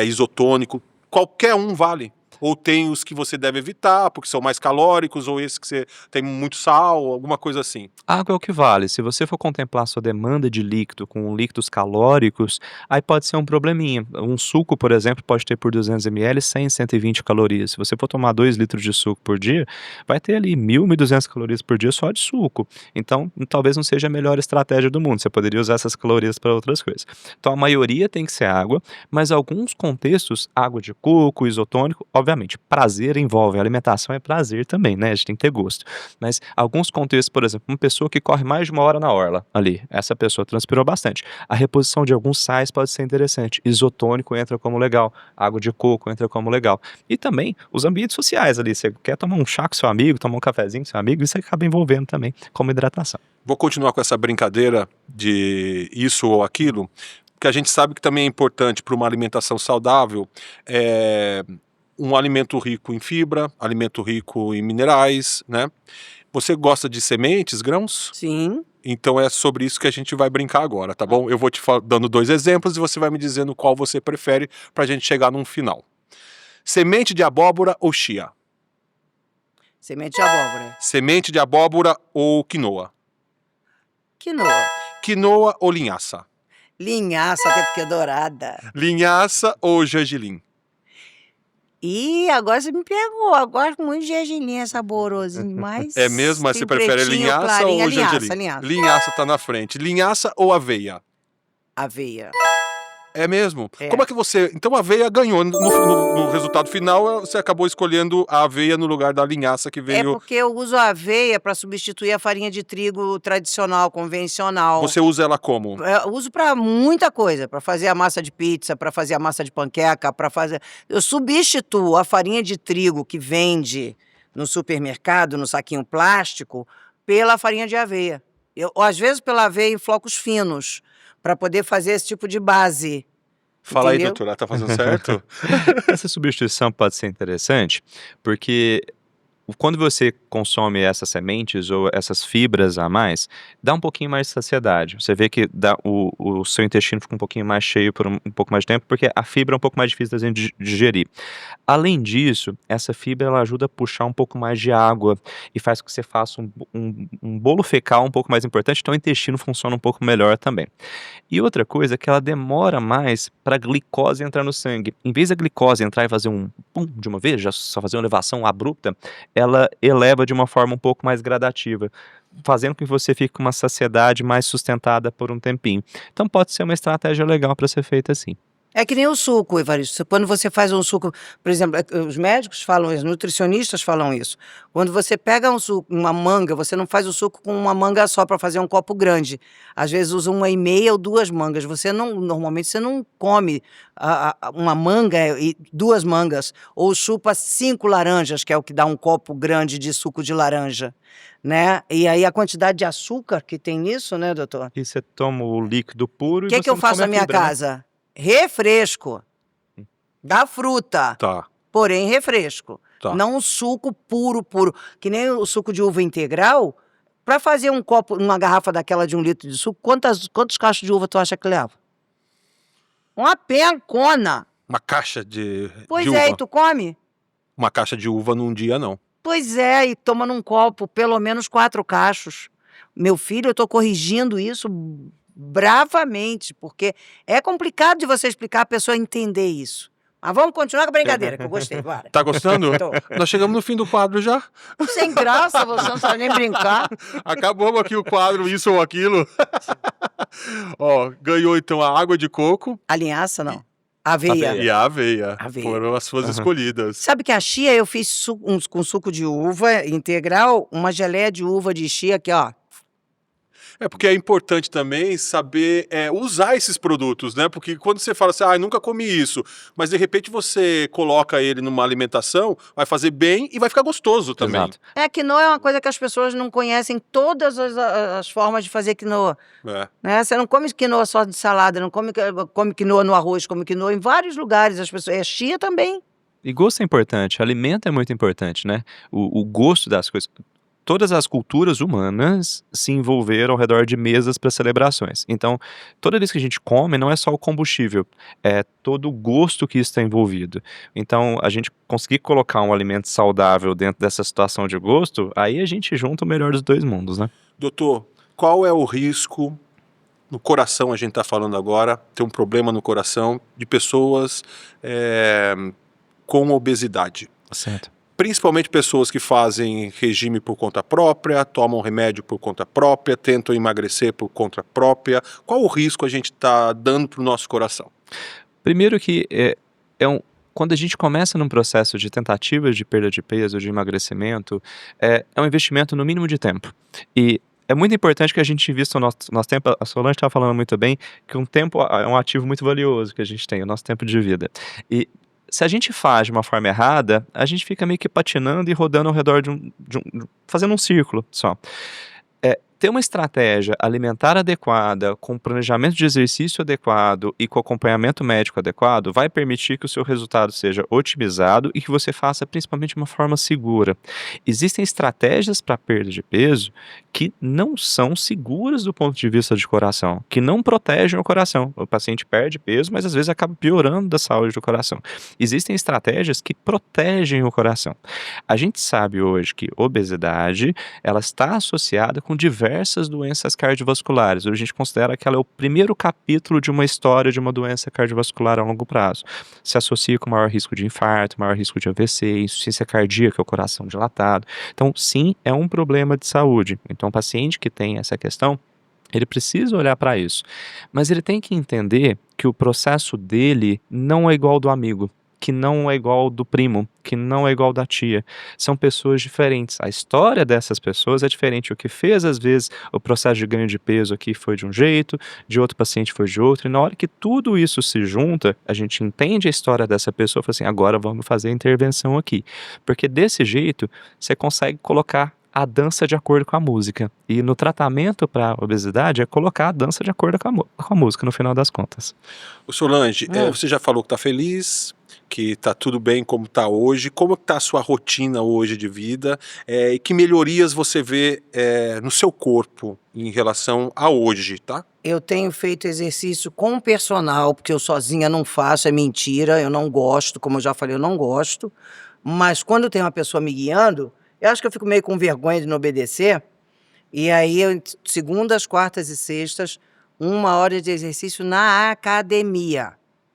isotônico, qualquer um vale. Ou tem os que você deve evitar, porque são mais calóricos, ou esses que você tem muito sal, alguma coisa assim. Água é o que vale. Se você for contemplar sua demanda de líquido com líquidos calóricos, aí pode ser um probleminha. Um suco, por exemplo, pode ter por 200 ml 100, 120 calorias. Se você for tomar 2 litros de suco por dia, vai ter ali 1.000, 1.200 calorias por dia só de suco. Então, talvez não seja a melhor estratégia do mundo. Você poderia usar essas calorias para outras coisas. Então, a maioria tem que ser água, mas alguns contextos, água de coco, isotônico, obviamente, prazer envolve, a alimentação é prazer também, né? A gente tem que ter gosto. Mas alguns contextos, por exemplo, uma pessoa que corre mais de 1 hora na orla, ali, essa pessoa transpirou bastante. A reposição de alguns sais pode ser interessante. Isotônico entra como legal, água de coco entra como legal. E também os ambientes sociais ali, você quer tomar um chá com seu amigo, tomar um cafezinho com seu amigo, isso acaba envolvendo também como hidratação. Vou continuar com essa brincadeira de isso ou aquilo, porque a gente sabe que também é importante para uma alimentação saudável, um alimento rico em fibra, alimento rico em minerais, né? Você gosta de sementes, grãos? Sim. Então é sobre isso que a gente vai brincar agora, tá bom? Eu vou te dando 2 exemplos e você vai me dizendo qual você prefere pra gente chegar num final. Semente de abóbora ou chia? Semente de abóbora. Semente de abóbora ou quinoa? Quinoa. Quinoa ou linhaça? Linhaça, até porque é dourada. Linhaça ou gergelim? Ih, agora você me pegou. Eu gosto muito de gergelim, é saborosinho, mas É mesmo? Mas você tem prefere pretinho, linhaça clarinho. ou Linhaça, gergelim? linhaça. Linhaça tá na frente. Linhaça ou aveia? Aveia. É mesmo? É. Como é que você... Então a aveia ganhou. No resultado final, você acabou escolhendo a aveia no lugar da linhaça que É veio... porque eu uso a aveia para substituir a farinha de trigo tradicional, convencional. Você usa ela como? Eu uso para muita coisa, para fazer a massa de pizza, para fazer a massa de panqueca, para fazer. Eu substituo a farinha de trigo que vende no supermercado, no saquinho plástico, pela farinha de aveia. Ou às vezes pela aveia em flocos finos, para poder fazer esse tipo de base. Fala aí, Entendeu? doutora, tá fazendo certo? Essa substituição pode ser interessante, porque quando você consome essas sementes ou essas fibras a mais, dá um pouquinho mais de saciedade. Você vê que o seu intestino fica um pouquinho mais cheio por um pouco mais de tempo, porque a fibra é um pouco mais difícil da gente digerir. Além disso, essa fibra ela ajuda a puxar um pouco mais de água e faz com que você faça um bolo fecal um pouco mais importante, então o intestino funciona um pouco melhor também. E outra coisa é que ela demora mais para a glicose entrar no sangue. Em vez da glicose entrar e fazer um pum de uma vez, já só fazer uma elevação abrupta, ela eleva de uma forma um pouco mais gradativa, fazendo com que você fique com uma saciedade mais sustentada por um tempinho. Então pode ser uma estratégia legal para ser feita assim. É que nem o suco, Evaristo. Quando você faz um suco, por exemplo, os médicos falam isso, os nutricionistas falam isso. Quando você pega um suco, uma manga, você não faz o suco com uma manga só para fazer um copo grande. Às vezes usa 1,5 ou 2 mangas. Normalmente você não come uma manga e 2 mangas, ou chupa 5 laranjas, que é o que dá um copo grande de suco de laranja, né? E aí a quantidade de açúcar que tem nisso, né, doutor? E você toma o líquido puro O e que você eu não faço come a na minha fibra, né? casa? Refresco da fruta, Tá, porém refresco. tá. Não um suco puro, que nem o suco de uva integral. Para fazer um copo, uma garrafa daquela de 1 litro de suco, quantos cachos de uva tu acha que leva? Uma pencona. Uma caixa de Pois uva. é, e tu come? Uma caixa de uva num dia, não. Pois é, e toma num copo pelo menos 4 cachos. Meu filho, eu tô corrigindo isso bravamente, porque é complicado de você explicar a pessoa entender isso. Mas vamos continuar com a brincadeira, que eu gostei, bora. Tá gostando? Tô. Nós chegamos no fim do quadro já. Sem graça, você não sabe nem brincar. Acabamos aqui o quadro, isso ou aquilo. Ó, ganhou então a água de coco A linhaça, não. Aveia. e a aveia. Aveia. Foram as suas escolhidas. Sabe que a chia eu fiz com suco de uva integral, uma geleia de uva de chia aqui, ó. É porque é importante também saber usar esses produtos, né? Porque quando você fala assim, nunca comi isso, mas de repente você coloca ele numa alimentação, vai fazer bem e vai ficar gostoso também. Exato. É, quinoa é uma coisa que as pessoas não conhecem todas as formas de fazer quinoa. É. Né? Você não come quinoa só de salada, não come quinoa no arroz, come quinoa em vários lugares. As pessoas, é chia também. E gosto é importante, alimento é muito importante, né? O gosto das coisas. Todas as culturas humanas se envolveram ao redor de mesas para celebrações. Então, toda vez que a gente come, não é só o combustível, é todo o gosto que está envolvido. Então, a gente conseguir colocar um alimento saudável dentro dessa situação de gosto, aí a gente junta o melhor dos dois mundos, né? Doutor, qual é o risco no coração, a gente está falando agora, tem um problema no coração de pessoas com obesidade? Certo. Principalmente pessoas que fazem regime por conta própria, tomam remédio por conta própria, tentam emagrecer por conta própria. Qual o risco a gente está dando para o nosso coração? Primeiro que quando a gente começa num processo de tentativa de perda de peso, de emagrecimento, é um investimento no mínimo de tempo. E é muito importante que a gente invista o nosso tempo. A Solange estava falando muito bem que um tempo é um ativo muito valioso que a gente tem, o nosso tempo de vida. E se a gente faz de uma forma errada, a gente fica meio que patinando e rodando ao redor fazendo um círculo só. Ter uma estratégia alimentar adequada, com planejamento de exercício adequado e com acompanhamento médico adequado, vai permitir que o seu resultado seja otimizado e que você faça principalmente de uma forma segura. Existem estratégias para perda de peso que não são seguras do ponto de vista de coração, que não protegem o coração. O paciente perde peso, mas às vezes acaba piorando da saúde do coração. Existem estratégias que protegem o coração. A gente sabe hoje que obesidade, ela está associada com diversos diversas doenças cardiovasculares. Hoje a gente considera que ela é o primeiro capítulo de uma história de uma doença cardiovascular a longo prazo. Se associa com maior risco de infarto, maior risco de AVC, insuficiência cardíaca, o coração dilatado. Então, sim, é um problema de saúde. Então, o paciente que tem essa questão, ele precisa olhar para isso. Mas ele tem que entender que o processo dele não é igual ao do amigo, que não é igual ao do primo, que não é igual ao da tia. São pessoas diferentes. A história dessas pessoas é diferente. O que fez, às vezes, o processo de ganho de peso aqui foi de um jeito, de outro paciente foi de outro. E na hora que tudo isso se junta, a gente entende a história dessa pessoa e fala assim, agora vamos fazer a intervenção aqui. Porque desse jeito, você consegue colocar a dança de acordo com a música. E no tratamento para obesidade é colocar a dança de acordo com a música, no final das contas. Ô Solange, você já falou que está feliz, que está tudo bem como está hoje. Como está a sua rotina hoje de vida? E que melhorias você vê no seu corpo em relação a hoje, tá? Eu tenho feito exercício com personal, porque eu sozinha não faço, é mentira, eu não gosto, como eu já falei, eu não gosto. Mas quando tem uma pessoa me guiando, eu acho que eu fico meio com vergonha de não obedecer. E aí, segundas, quartas e sextas, 1 hora de exercício na academia.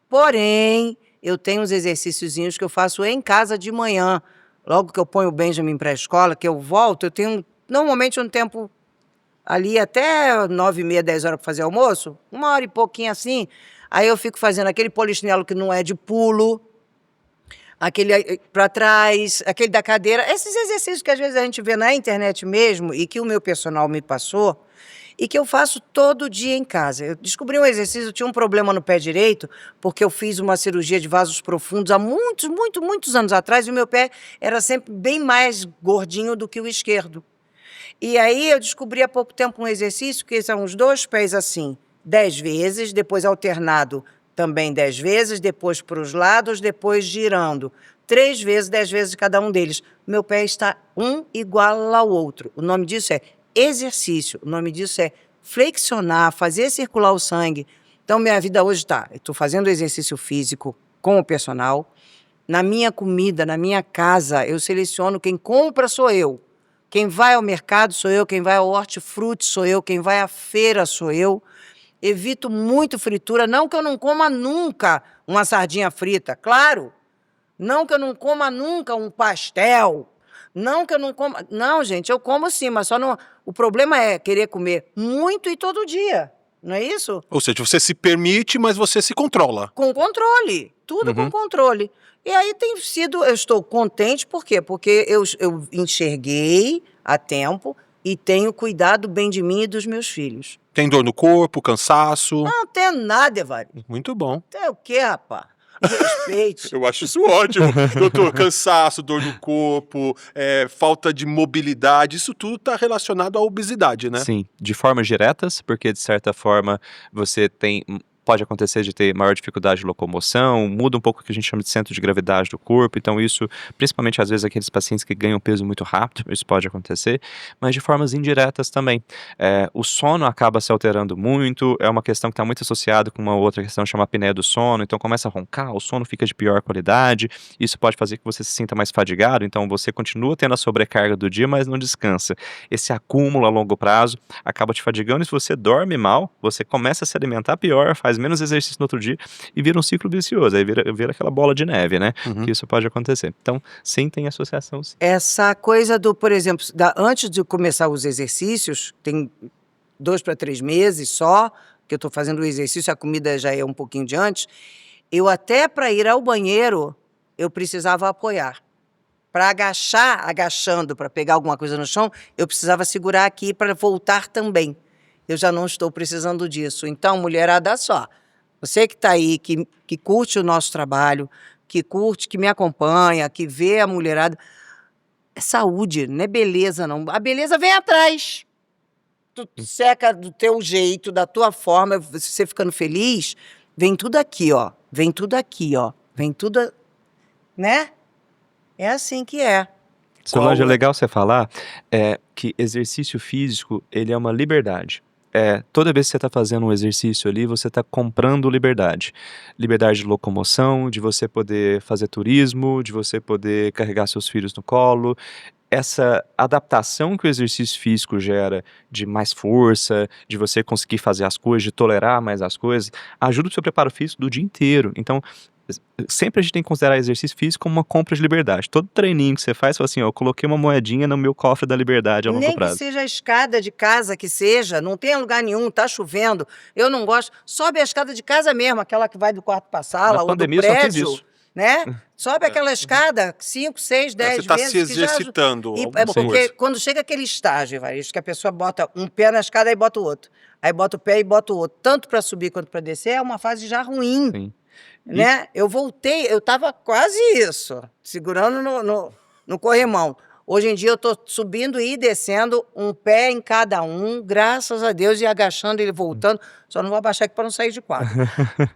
Porém, eu tenho uns exercíciozinhos que eu faço em casa de manhã. Logo que eu ponho o Benjamin para a escola, que eu volto, eu tenho normalmente um tempo ali até 9h30, 10 horas para fazer almoço. 1 hora e pouquinho assim. Aí eu fico fazendo aquele polichinelo que não é de pulo, aquele para trás, aquele da cadeira, esses exercícios que às vezes a gente vê na internet mesmo e que o meu personal me passou e que eu faço todo dia em casa. Eu descobri um exercício, eu tinha um problema no pé direito, porque eu fiz uma cirurgia de vasos profundos há muitos anos atrás e o meu pé era sempre bem mais gordinho do que o esquerdo. E aí eu descobri há pouco tempo um exercício que são os 2 pés assim, 10 vezes, depois alternado também 10 vezes, depois para os lados, depois girando. 3 vezes, 10 vezes cada um deles. Meu pé está um igual ao outro. O nome disso é exercício, o nome disso é flexionar, fazer circular o sangue. Então, minha vida hoje está, eu estou fazendo exercício físico com o personal. Na minha comida, na minha casa, eu seleciono quem compra sou eu. Quem vai ao mercado sou eu, quem vai ao hortifruti sou eu, quem vai à feira sou eu. Evito muito fritura, não que eu não coma nunca uma sardinha frita, claro. Não que eu não coma nunca um pastel. Não que eu não coma... Não, gente, eu como sim, mas só não... O problema é querer comer muito e todo dia, não é isso? Ou seja, você se permite, mas você se controla. Com controle, tudo com controle. E aí tem sido... Eu estou contente, por quê? Porque eu enxerguei a tempo e tenho cuidado bem de mim e dos meus filhos. Tem dor no corpo, cansaço? Não tenho nada, Evaristo. Muito bom. Tem o quê, rapaz? Respeite. Eu acho isso ótimo. Doutor, cansaço, dor no corpo, falta de mobilidade, isso tudo está relacionado à obesidade, né? Sim, de formas diretas, porque de certa forma você pode acontecer de ter maior dificuldade de locomoção, muda um pouco o que a gente chama de centro de gravidade do corpo, então isso, principalmente às vezes aqueles pacientes que ganham peso muito rápido, isso pode acontecer, mas de formas indiretas também. O sono acaba se alterando muito, é uma questão que está muito associada com uma outra questão chamada apneia do sono, então começa a roncar, o sono fica de pior qualidade, isso pode fazer que você se sinta mais fadigado, então você continua tendo a sobrecarga do dia, mas não descansa. Esse acúmulo a longo prazo acaba te fadigando, e se você dorme mal, você começa a se alimentar pior, faz menos exercício no outro dia e vira um ciclo vicioso, aí vira aquela bola de neve, né? Que isso pode acontecer. Então, sim, tem associação, sim. Essa coisa do, por exemplo, antes de começar os exercícios, tem 2 para 3 meses só, que eu estou fazendo o exercício, a comida já é um pouquinho de antes, eu até para ir ao banheiro, eu precisava apoiar. Para agachando, para pegar alguma coisa no chão, eu precisava segurar aqui para voltar também. Eu já não estou precisando disso. Então, mulherada, só. Você que está aí, que curte o nosso trabalho, que curte, que me acompanha, que vê a mulherada, é saúde, não é beleza, não. A beleza vem atrás. Tu seca do teu jeito, da tua forma, você ficando feliz, vem tudo aqui, ó. Vem tudo aqui, ó. Vem tudo, né? É assim que é. Solange, é legal você falar que exercício físico, ele é uma liberdade. Toda vez que você está fazendo um exercício ali, você está comprando liberdade. Liberdade de locomoção, de você poder fazer turismo, de você poder carregar seus filhos no colo. essa adaptação que o exercício físico gera de mais força, de você conseguir fazer as coisas, de tolerar mais as coisas, ajuda o seu preparo físico do dia inteiro. Então, sempre a gente tem que considerar exercício físico como uma compra de liberdade. Todo treininho que você faz, você fala assim, ó, eu coloquei uma moedinha no meu cofre da liberdade a longo Nem que prazo. seja a escada de casa que seja, não tem lugar nenhum, tá chovendo, eu não gosto. Sobe a escada de casa mesmo, aquela que vai do quarto para a sala Na ou do pandemia eu só fiz prédio, isso. né? Sobe aquela escada 5, 6, Você 10 está vezes. se que já ajuda. exercitando. E alguma é porque coisa. quando chega aquele estágio, Evaristo, que a pessoa bota um pé na escada e bota o outro. Aí bota o pé e bota o outro. Tanto para subir quanto para descer, é uma fase já ruim. Sim. Né? Eu voltei, eu estava quase isso, segurando no corrimão. Hoje em dia eu estou subindo e descendo, um pé em cada um, graças a Deus, e agachando e voltando. Só não vou abaixar aqui para não sair de quadro.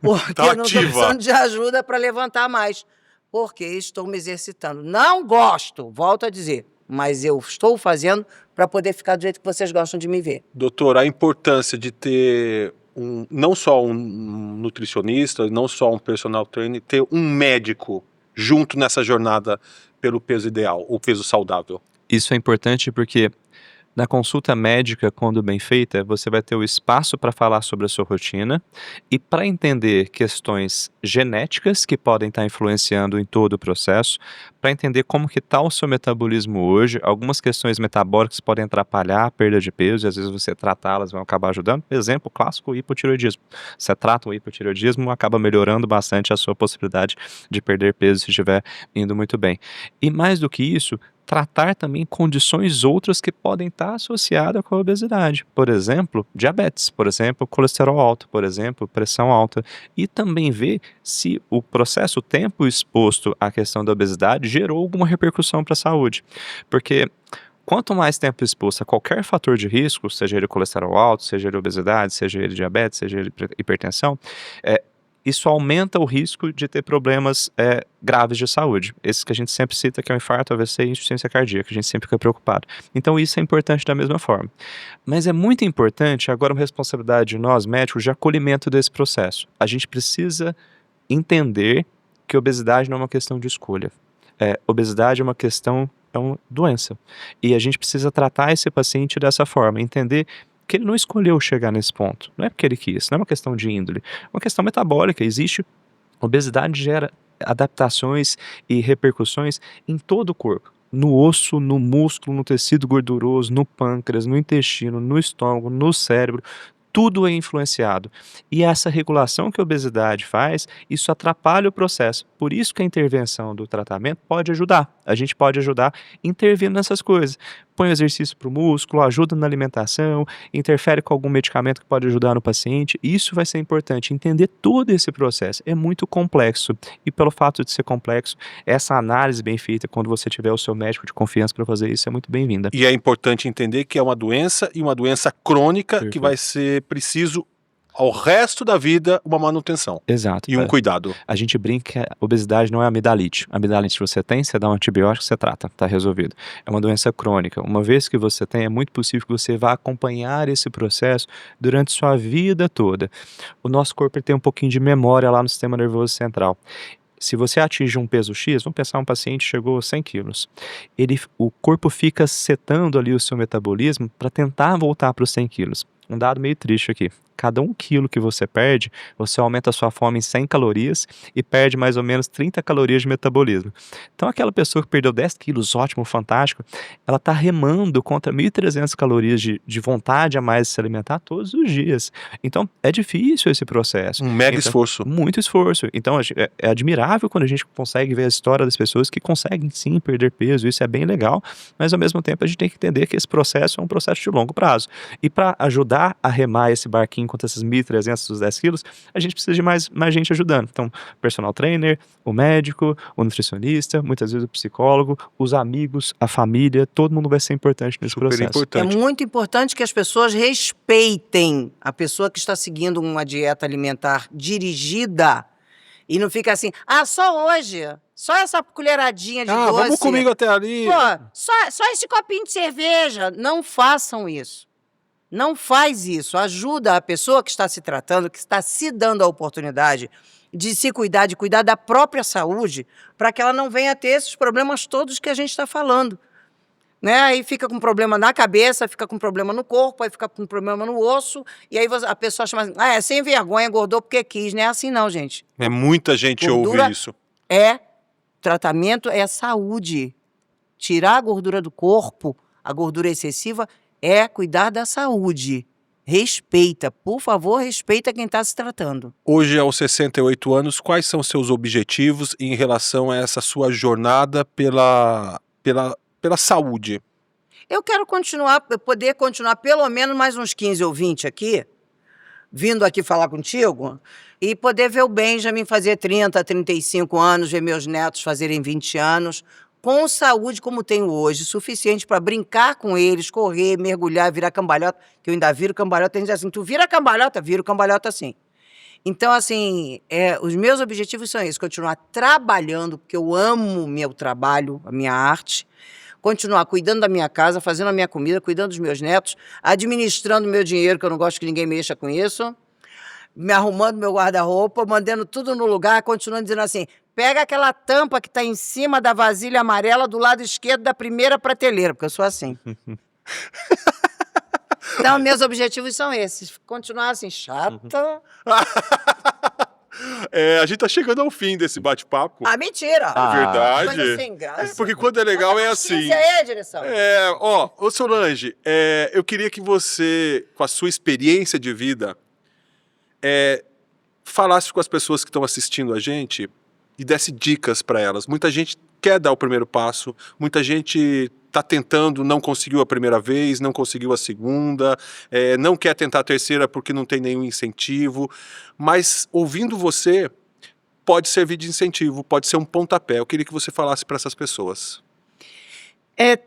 Porque Tá eu não estou ativa. precisando de ajuda para levantar mais. Porque estou me exercitando. Não gosto, volto a dizer, mas eu estou fazendo para poder ficar do jeito que vocês gostam de me ver. Doutor, a importância de ter não só um nutricionista, não só um personal trainer, ter um médico junto nessa jornada pelo peso ideal, o peso saudável. Isso é importante porque na consulta médica, quando bem feita, você vai ter o espaço para falar sobre a sua rotina e para entender questões genéticas que podem estar influenciando em todo o processo, para entender como que está o seu metabolismo hoje, algumas questões metabólicas podem atrapalhar a perda de peso e às vezes você tratá-las vão acabar ajudando. Exemplo clássico, o hipotireoidismo. Você trata o hipotireoidismo, acaba melhorando bastante a sua possibilidade de perder peso se estiver indo muito bem. E mais do que isso, tratar também condições outras que podem estar associadas com a obesidade. Por exemplo, diabetes, por exemplo, colesterol alto, por exemplo, pressão alta. E também ver se o processo, o tempo exposto à questão da obesidade gerou alguma repercussão para a saúde. Porque quanto mais tempo exposto a qualquer fator de risco, seja ele colesterol alto, seja ele obesidade, seja ele diabetes, seja ele hipertensão, isso aumenta o risco de ter problemas graves de saúde. Esses que a gente sempre cita, que é o infarto, AVC e insuficiência cardíaca, a gente sempre fica preocupado. Então isso é importante da mesma forma. Mas é muito importante, agora uma responsabilidade de nós médicos, de acolhimento desse processo. A gente precisa entender que obesidade não é uma questão de escolha. Obesidade é uma questão, é uma doença. E a gente precisa tratar esse paciente dessa forma, entender que ele não escolheu chegar nesse ponto. Não é porque ele quis, não é uma questão de índole, é uma questão metabólica. Existe, obesidade gera adaptações e repercussões em todo o corpo. No osso, no músculo, no tecido gorduroso, no pâncreas, no intestino, no estômago, no cérebro. Tudo é influenciado. E essa regulação que a obesidade faz, isso atrapalha o processo. Por isso que a intervenção do tratamento pode ajudar. A gente pode ajudar intervindo nessas coisas. Põe o exercício para o músculo, ajuda na alimentação, interfere com algum medicamento que pode ajudar no paciente. Isso vai ser importante, entender todo esse processo. É muito complexo. E pelo fato de ser complexo, essa análise bem feita, quando você tiver o seu médico de confiança para fazer isso, é muito bem-vinda. E é importante entender que é uma doença e uma doença crônica. Perfeito. Que vai ser preciso ao resto da vida uma manutenção. Exato. E um cuidado. A gente brinca que a obesidade não é amidalite. A amidalite você tem, você dá um antibiótico, você trata, tá resolvido. É uma doença crônica. Uma vez que você tem, é muito possível que você vá acompanhar esse processo durante sua vida toda. O nosso corpo tem um pouquinho de memória lá no sistema nervoso central. Se você atinge um peso X, vamos pensar um paciente chegou a 100 quilos. O corpo fica setando ali o seu metabolismo para tentar voltar para os 100 quilos. Um dado meio triste aqui. Cada 1 quilo que você perde, você aumenta a sua fome em 100 calorias e perde mais ou menos 30 calorias de metabolismo. Então aquela pessoa que perdeu 10 quilos, ótimo, fantástico, ela está remando contra 1.300 calorias de vontade a mais de se alimentar todos os dias. Então é difícil esse processo. Um mega esforço. Muito esforço. Então é admirável quando a gente consegue ver a história das pessoas que conseguem sim perder peso, isso é bem legal, mas ao mesmo tempo a gente tem que entender que esse processo é um processo de longo prazo. E para ajudar a remar esse barquinho contra esses 1.300 dos 10 quilos, a gente precisa de mais gente ajudando. Então, personal trainer, o médico, o nutricionista, muitas vezes o psicólogo, os amigos, a família, todo mundo vai ser importante nesse processo. Importante. É muito importante que as pessoas respeitem a pessoa que está seguindo uma dieta alimentar dirigida e não fica assim, só hoje, só essa colheradinha de doce. Vamos comigo até ali. Pô, só esse copinho de cerveja. Não façam isso. Não faz isso. Ajuda a pessoa que está se tratando, que está se dando a oportunidade de se cuidar, de cuidar da própria saúde, para que ela não venha a ter esses problemas todos que a gente está falando. né? Aí fica com problema na cabeça, fica com problema no corpo, aí fica com problema no osso, e aí a pessoa chama assim, é sem vergonha, engordou porque quis. Não é assim não, gente. Muita gente Gordura ouve isso. Tratamento é saúde. Tirar a gordura do corpo, a gordura excessiva, é cuidar da saúde. Respeita, por favor, respeita quem está se tratando. Hoje, aos 68 anos, quais são seus objetivos em relação a essa sua jornada pela saúde? Eu quero poder continuar pelo menos mais uns 15 ou 20 aqui, vindo aqui falar contigo, e poder ver o Benjamin fazer 30, 35 anos, ver meus netos fazerem 20 anos, com saúde como tenho hoje, suficiente para brincar com eles, correr, mergulhar, virar cambalhota, que eu ainda viro cambalhota, tem gente assim, tu vira cambalhota? Viro cambalhota sim. Então, assim, os meus objetivos são esses, continuar trabalhando, porque eu amo meu trabalho, a minha arte, continuar cuidando da minha casa, fazendo a minha comida, cuidando dos meus netos, administrando meu dinheiro, que eu não gosto que ninguém mexa com isso, me arrumando meu guarda-roupa, mandando tudo no lugar, continuando dizendo assim, pega aquela tampa que está em cima da vasilha amarela do lado esquerdo da primeira prateleira, porque eu sou assim. Então, meus objetivos são esses, continuar assim, chata. A gente tá chegando ao fim desse bate-papo. Mentira! É verdade. Coisa sem graça. Porque quando é legal é assim. Aí, direção. Ô Solange, eu queria que você, com a sua experiência de vida, falasse com as pessoas que estão assistindo a gente e desse dicas para elas. Muita gente quer dar o primeiro passo, muita gente está tentando, não conseguiu a primeira vez, não conseguiu a segunda, não quer tentar a terceira porque não tem nenhum incentivo, mas ouvindo você pode servir de incentivo, pode ser um pontapé. Eu queria que você falasse para essas pessoas.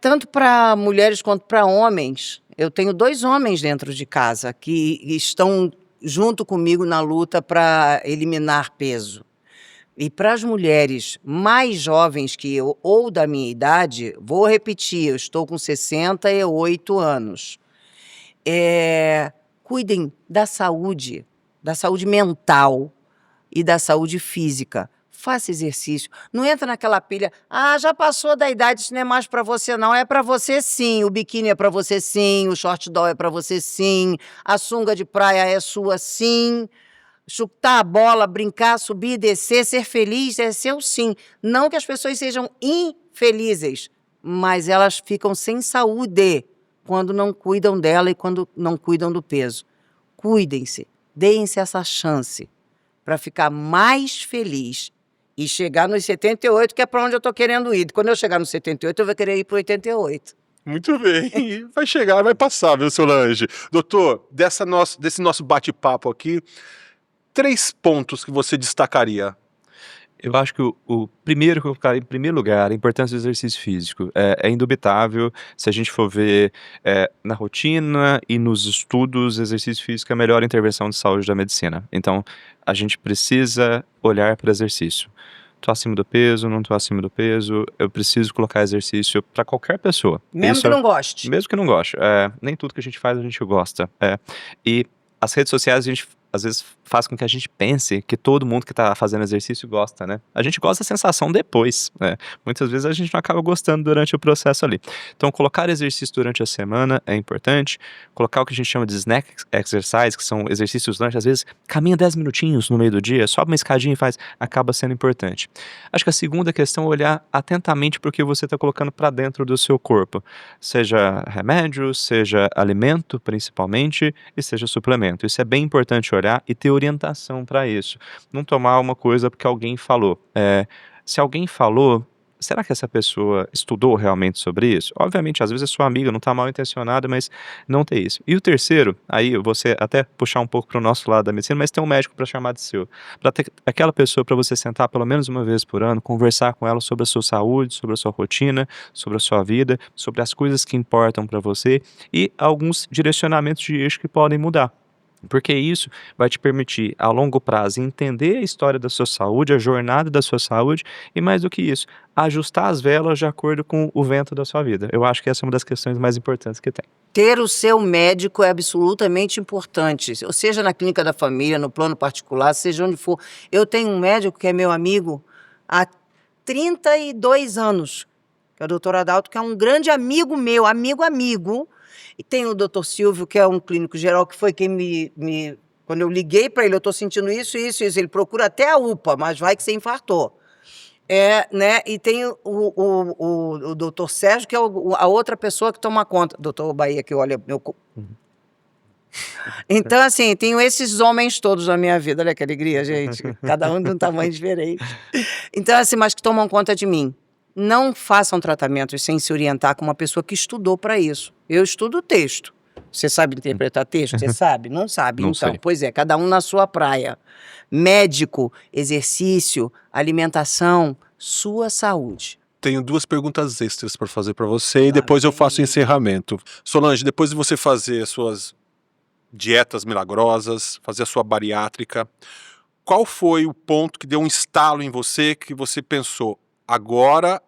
Tanto para mulheres quanto para homens. Eu tenho 2 homens dentro de casa que estão junto comigo na luta para eliminar peso. E para as mulheres mais jovens que eu, ou da minha idade, vou repetir, eu estou com 68 anos. Cuidem da saúde mental e da saúde física. Faça exercício. Não entra naquela pilha, já passou da idade, isso não é mais para você não. É para você sim, o biquíni é para você sim, o short doll é para você sim, a sunga de praia é sua sim. Chutar a bola, brincar, subir e descer, ser feliz é seu sim. Não que as pessoas sejam infelizes, mas elas ficam sem saúde quando não cuidam dela e quando não cuidam do peso. Cuidem-se, deem-se essa chance para ficar mais feliz e chegar nos 78, que é para onde eu estou querendo ir. Quando eu chegar nos 78, eu vou querer ir para 88. Muito bem, vai chegar, vai passar, viu, Solange? Doutor, desse nosso bate-papo aqui, 3 pontos que você destacaria. Eu acho que o primeiro que eu colocaria em primeiro lugar, a importância do exercício físico. É indubitável, se a gente for ver na rotina e nos estudos, exercício físico é a melhor intervenção de saúde da medicina. Então, a gente precisa olhar para o exercício. Estou acima do peso, não estou acima do peso, eu preciso colocar exercício para qualquer pessoa. Mesmo que não goste. Mesmo que não goste. Nem tudo que a gente faz a gente gosta. E as redes sociais a gente às vezes faz com que a gente pense que todo mundo que está fazendo exercício gosta, né? A gente gosta da sensação depois, né? Muitas vezes a gente não acaba gostando durante o processo ali. Então, colocar exercício durante a semana é importante. Colocar o que a gente chama de snack exercise, que são exercícios durante, às vezes, caminha 10 minutinhos no meio do dia, sobe uma escadinha e faz, acaba sendo importante. Acho que a segunda questão é olhar atentamente para o que você está colocando para dentro do seu corpo. Seja remédio, seja alimento, principalmente, e seja suplemento. Isso é bem importante olhar e ter orientação para isso. Não tomar uma coisa porque alguém falou. Se alguém falou, será que essa pessoa estudou realmente sobre isso? Obviamente, às vezes a sua amiga não está mal intencionada, mas não ter isso. E o terceiro, aí você até puxar um pouco para o nosso lado da medicina, mas tem um médico para chamar de seu. Para ter aquela pessoa para você sentar pelo menos uma vez por ano, conversar com ela sobre a sua saúde, sobre a sua rotina, sobre a sua vida, sobre as coisas que importam para você e alguns direcionamentos de eixo que podem mudar. Porque isso vai te permitir, a longo prazo, entender a história da sua saúde, a jornada da sua saúde e, mais do que isso, ajustar as velas de acordo com o vento da sua vida. Eu acho que essa é uma das questões mais importantes que tem. Ter o seu médico é absolutamente importante, ou seja na clínica da família, no plano particular, seja onde for. Eu tenho um médico que é meu amigo há 32 anos. que é o doutor Adalto, que é um grande amigo meu, amigo. E tem o doutor Silvio, que é um clínico geral, que foi quem quando eu liguei para ele, eu estou sentindo isso. Ele procura até a UPA, mas vai que você infartou. Né? E tem o doutor Sérgio, que é a outra pessoa que toma conta. Doutor Bahia, que olha meu... Então, assim, tenho esses homens todos na minha vida. Olha que alegria, gente. Cada um de um tamanho diferente. Então, assim, mas que tomam conta de mim. Não façam tratamentos sem se orientar com uma pessoa que estudou para isso. Eu estudo texto. Você sabe interpretar texto? Você sabe? Não sabe? Não Então, sei. pois é, cada um na sua praia. Médico, exercício, alimentação, sua saúde. Tenho 2 perguntas extras para fazer para você e Claro, depois eu faço o tem. encerramento. Solange, depois de você fazer as suas dietas milagrosas, fazer a sua bariátrica, qual foi o ponto que deu um estalo em você que você pensou, agora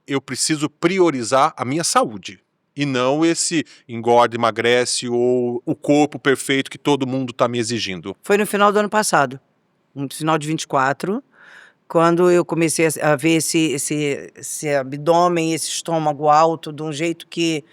eu preciso priorizar a minha saúde e não esse engorda, emagrece ou o corpo perfeito que todo mundo está me exigindo? Foi no final do ano passado, no final de 24, quando eu comecei a ver esse abdômen, esse estômago alto, de um jeito que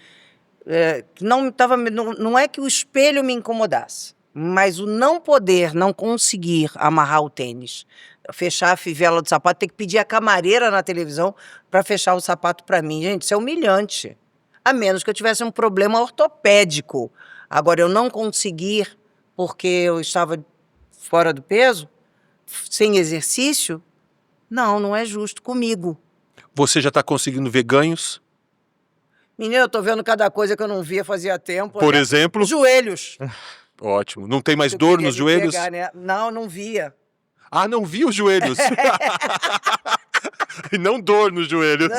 não é que o espelho me incomodasse, mas o não poder, não conseguir amarrar o tênis, fechar a fivela do sapato, ter que pedir a camareira na televisão para fechar o sapato para mim. Gente, isso é humilhante. A menos que eu tivesse um problema ortopédico. Agora, eu não conseguir, porque eu estava fora do peso, sem exercício, não é justo comigo. Você já está conseguindo ver ganhos? Menina, eu tô vendo cada coisa que eu não via fazia tempo. Por né? exemplo? Joelhos. Ótimo. Não tem mais Eu dor queria nos me joelhos? pegar, né? Não via. Ah, não vi os joelhos. E não dor nos joelhos. Não.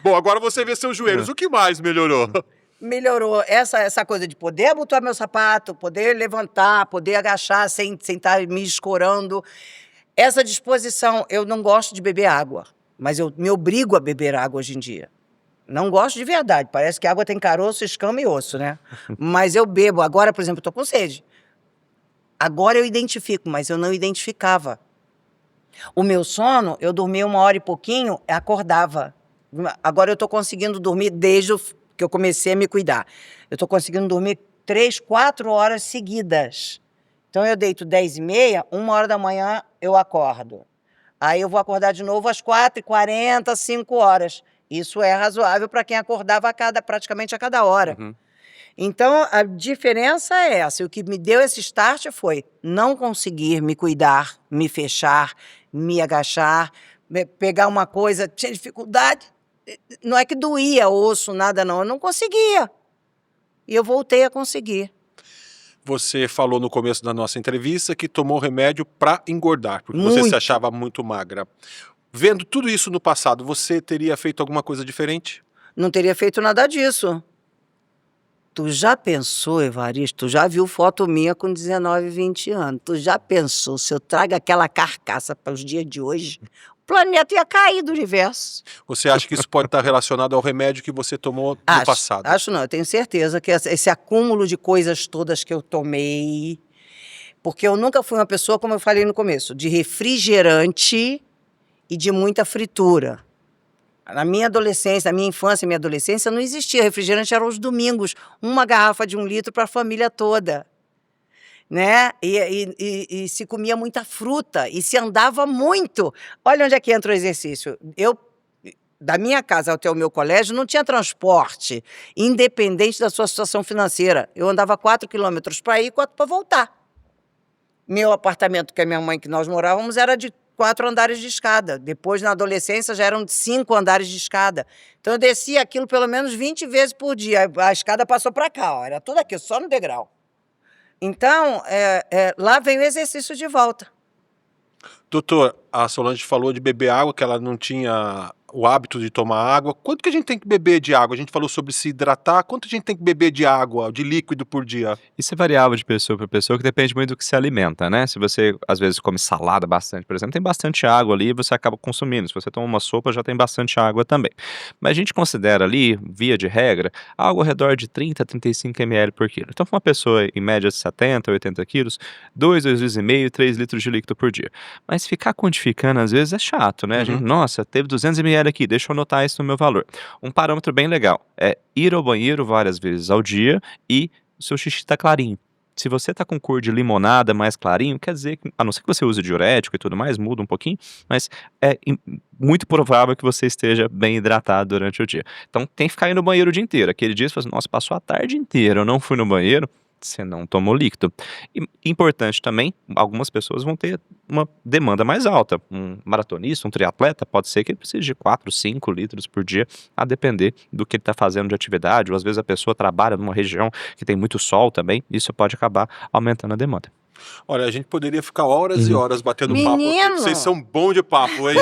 Bom, agora você vê seus joelhos. O que mais melhorou? Melhorou essa coisa de poder abotoar meu sapato, poder levantar, poder agachar sem estar me escorando. Essa disposição, eu não gosto de beber água, mas eu me obrigo a beber água hoje em dia. Não gosto de verdade, parece que água tem caroço, escama e osso, né? Mas eu bebo. Agora, por exemplo, eu tô com sede. Agora eu identifico, mas eu não identificava. O meu sono, eu dormia 1 hora e pouquinho, acordava. Agora eu tô conseguindo dormir desde que eu comecei a me cuidar. Eu tô conseguindo dormir 3, 4 horas seguidas. Então eu deito 10h30, 1 hora da manhã eu acordo. Aí eu vou acordar de novo às 4h40, 5 horas. Isso é razoável para quem acordava praticamente a cada hora. Uhum. Então, a diferença é essa. O que me deu esse start foi não conseguir me cuidar, me fechar, me agachar, pegar uma coisa, tinha dificuldade. Não é que doía osso, nada não, eu não conseguia. E eu voltei a conseguir. Você falou no começo da nossa entrevista que tomou remédio para engordar, porque você se achava muito magra. Vendo tudo isso no passado, você teria feito alguma coisa diferente? Não teria feito nada disso. Tu já pensou, Evaristo? Tu já viu foto minha com 19, 20 anos? Tu já pensou se eu trago aquela carcaça para os dias de hoje? O planeta ia cair do universo. Você acha que isso pode estar relacionado ao remédio que você tomou no passado? Acho não, eu tenho certeza que esse acúmulo de coisas todas que eu tomei, porque eu nunca fui uma pessoa, como eu falei no começo, de refrigerante e de muita fritura. Na minha adolescência, na minha infância e minha adolescência, não existia refrigerante, eram os domingos, 1 garrafa de 1 litro para a família toda, né? E se comia muita fruta, e se andava muito. Olha onde é que entra o exercício. Da minha casa até o meu colégio, não tinha transporte, independente da sua situação financeira. Eu andava 4 quilômetros para ir e 4 para voltar. Meu apartamento, que a minha mãe, que nós morávamos, era de 4 andares de escada. Depois, na adolescência, já eram de 5 andares de escada. Então, eu descia aquilo pelo menos 20 vezes por dia. A escada passou para cá, ó, era tudo aqui, só no degrau. Então, lá vem o exercício de volta. Doutor, a Solange falou de beber água, que ela não tinha o hábito de tomar água. Quanto que a gente tem que beber de água? A gente falou sobre se hidratar. Quanto a gente tem que beber de água, de líquido por dia? Isso é variável de pessoa para pessoa, que depende muito do que se alimenta, né? Se você, às vezes, come salada bastante, por exemplo, tem bastante água ali e você acaba consumindo. Se você toma uma sopa, já tem bastante água também. Mas a gente considera ali, via de regra, algo ao redor de 30 a 35 ml por quilo. Então, para uma pessoa em média de 70, 80 quilos, 2,5 litros, 3 litros de líquido por dia. Mas ficar quantificando, às vezes, é chato, né? A gente, nossa, teve 200 ml aqui, deixa eu anotar isso no meu valor. Um parâmetro bem legal é ir ao banheiro várias vezes ao dia e o seu xixi tá clarinho. Se você tá com cor de limonada mais clarinho, quer dizer que, a não ser que você use diurético e tudo mais, muda um pouquinho, mas é muito provável que você esteja bem hidratado durante o dia. Então tem que ficar indo no banheiro o dia inteiro. Aquele dia você fala assim, nossa, passou a tarde inteira, eu não fui no banheiro, você não tomou líquido. E importante também, algumas pessoas vão ter uma demanda mais alta. Um maratonista, um triatleta, pode ser que ele precise de 4, 5 litros por dia, a depender do que ele está fazendo de atividade, ou às vezes a pessoa trabalha numa região que tem muito sol também, isso pode acabar aumentando a demanda. Olha, a gente poderia ficar horas e horas batendo papo aqui. Menino! Vocês são bons de papo, hein?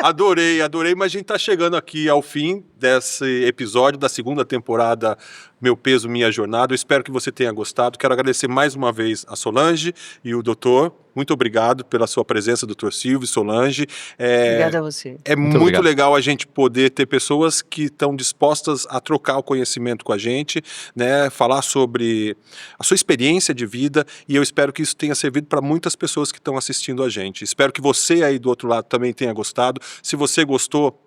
Adorei, adorei, mas a gente tá chegando aqui ao fim desse episódio da segunda temporada Meu Peso, Minha Jornada. Eu espero que você tenha gostado. Quero agradecer mais uma vez a Solange e o doutor. Muito obrigado pela sua presença, doutor Silvio, Solange. Obrigada a você. É Muito muito obrigado. legal a gente poder ter pessoas que estão dispostas a trocar o conhecimento com a gente, né? Falar sobre a sua experiência de vida, e eu espero que isso tenha servido para muitas pessoas que estão assistindo a gente. Espero que você aí do outro lado também tenha gostado. Se você gostou,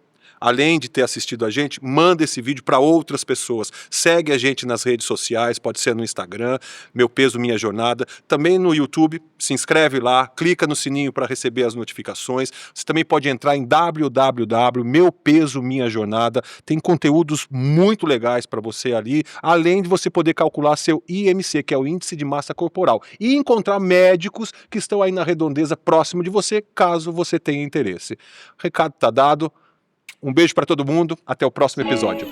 além de ter assistido a gente, manda esse vídeo para outras pessoas. Segue a gente nas redes sociais, pode ser no Instagram, Meu Peso, Minha Jornada. Também no YouTube, se inscreve lá, clica no sininho para receber as notificações. Você também pode entrar em www.meu peso minha jornada. Tem conteúdos muito legais para você ali, além de você poder calcular seu IMC, que é o Índice de Massa Corporal, e encontrar médicos que estão aí na redondeza próximo de você, caso você tenha interesse. O recado está dado. Um beijo para todo mundo, até o próximo episódio.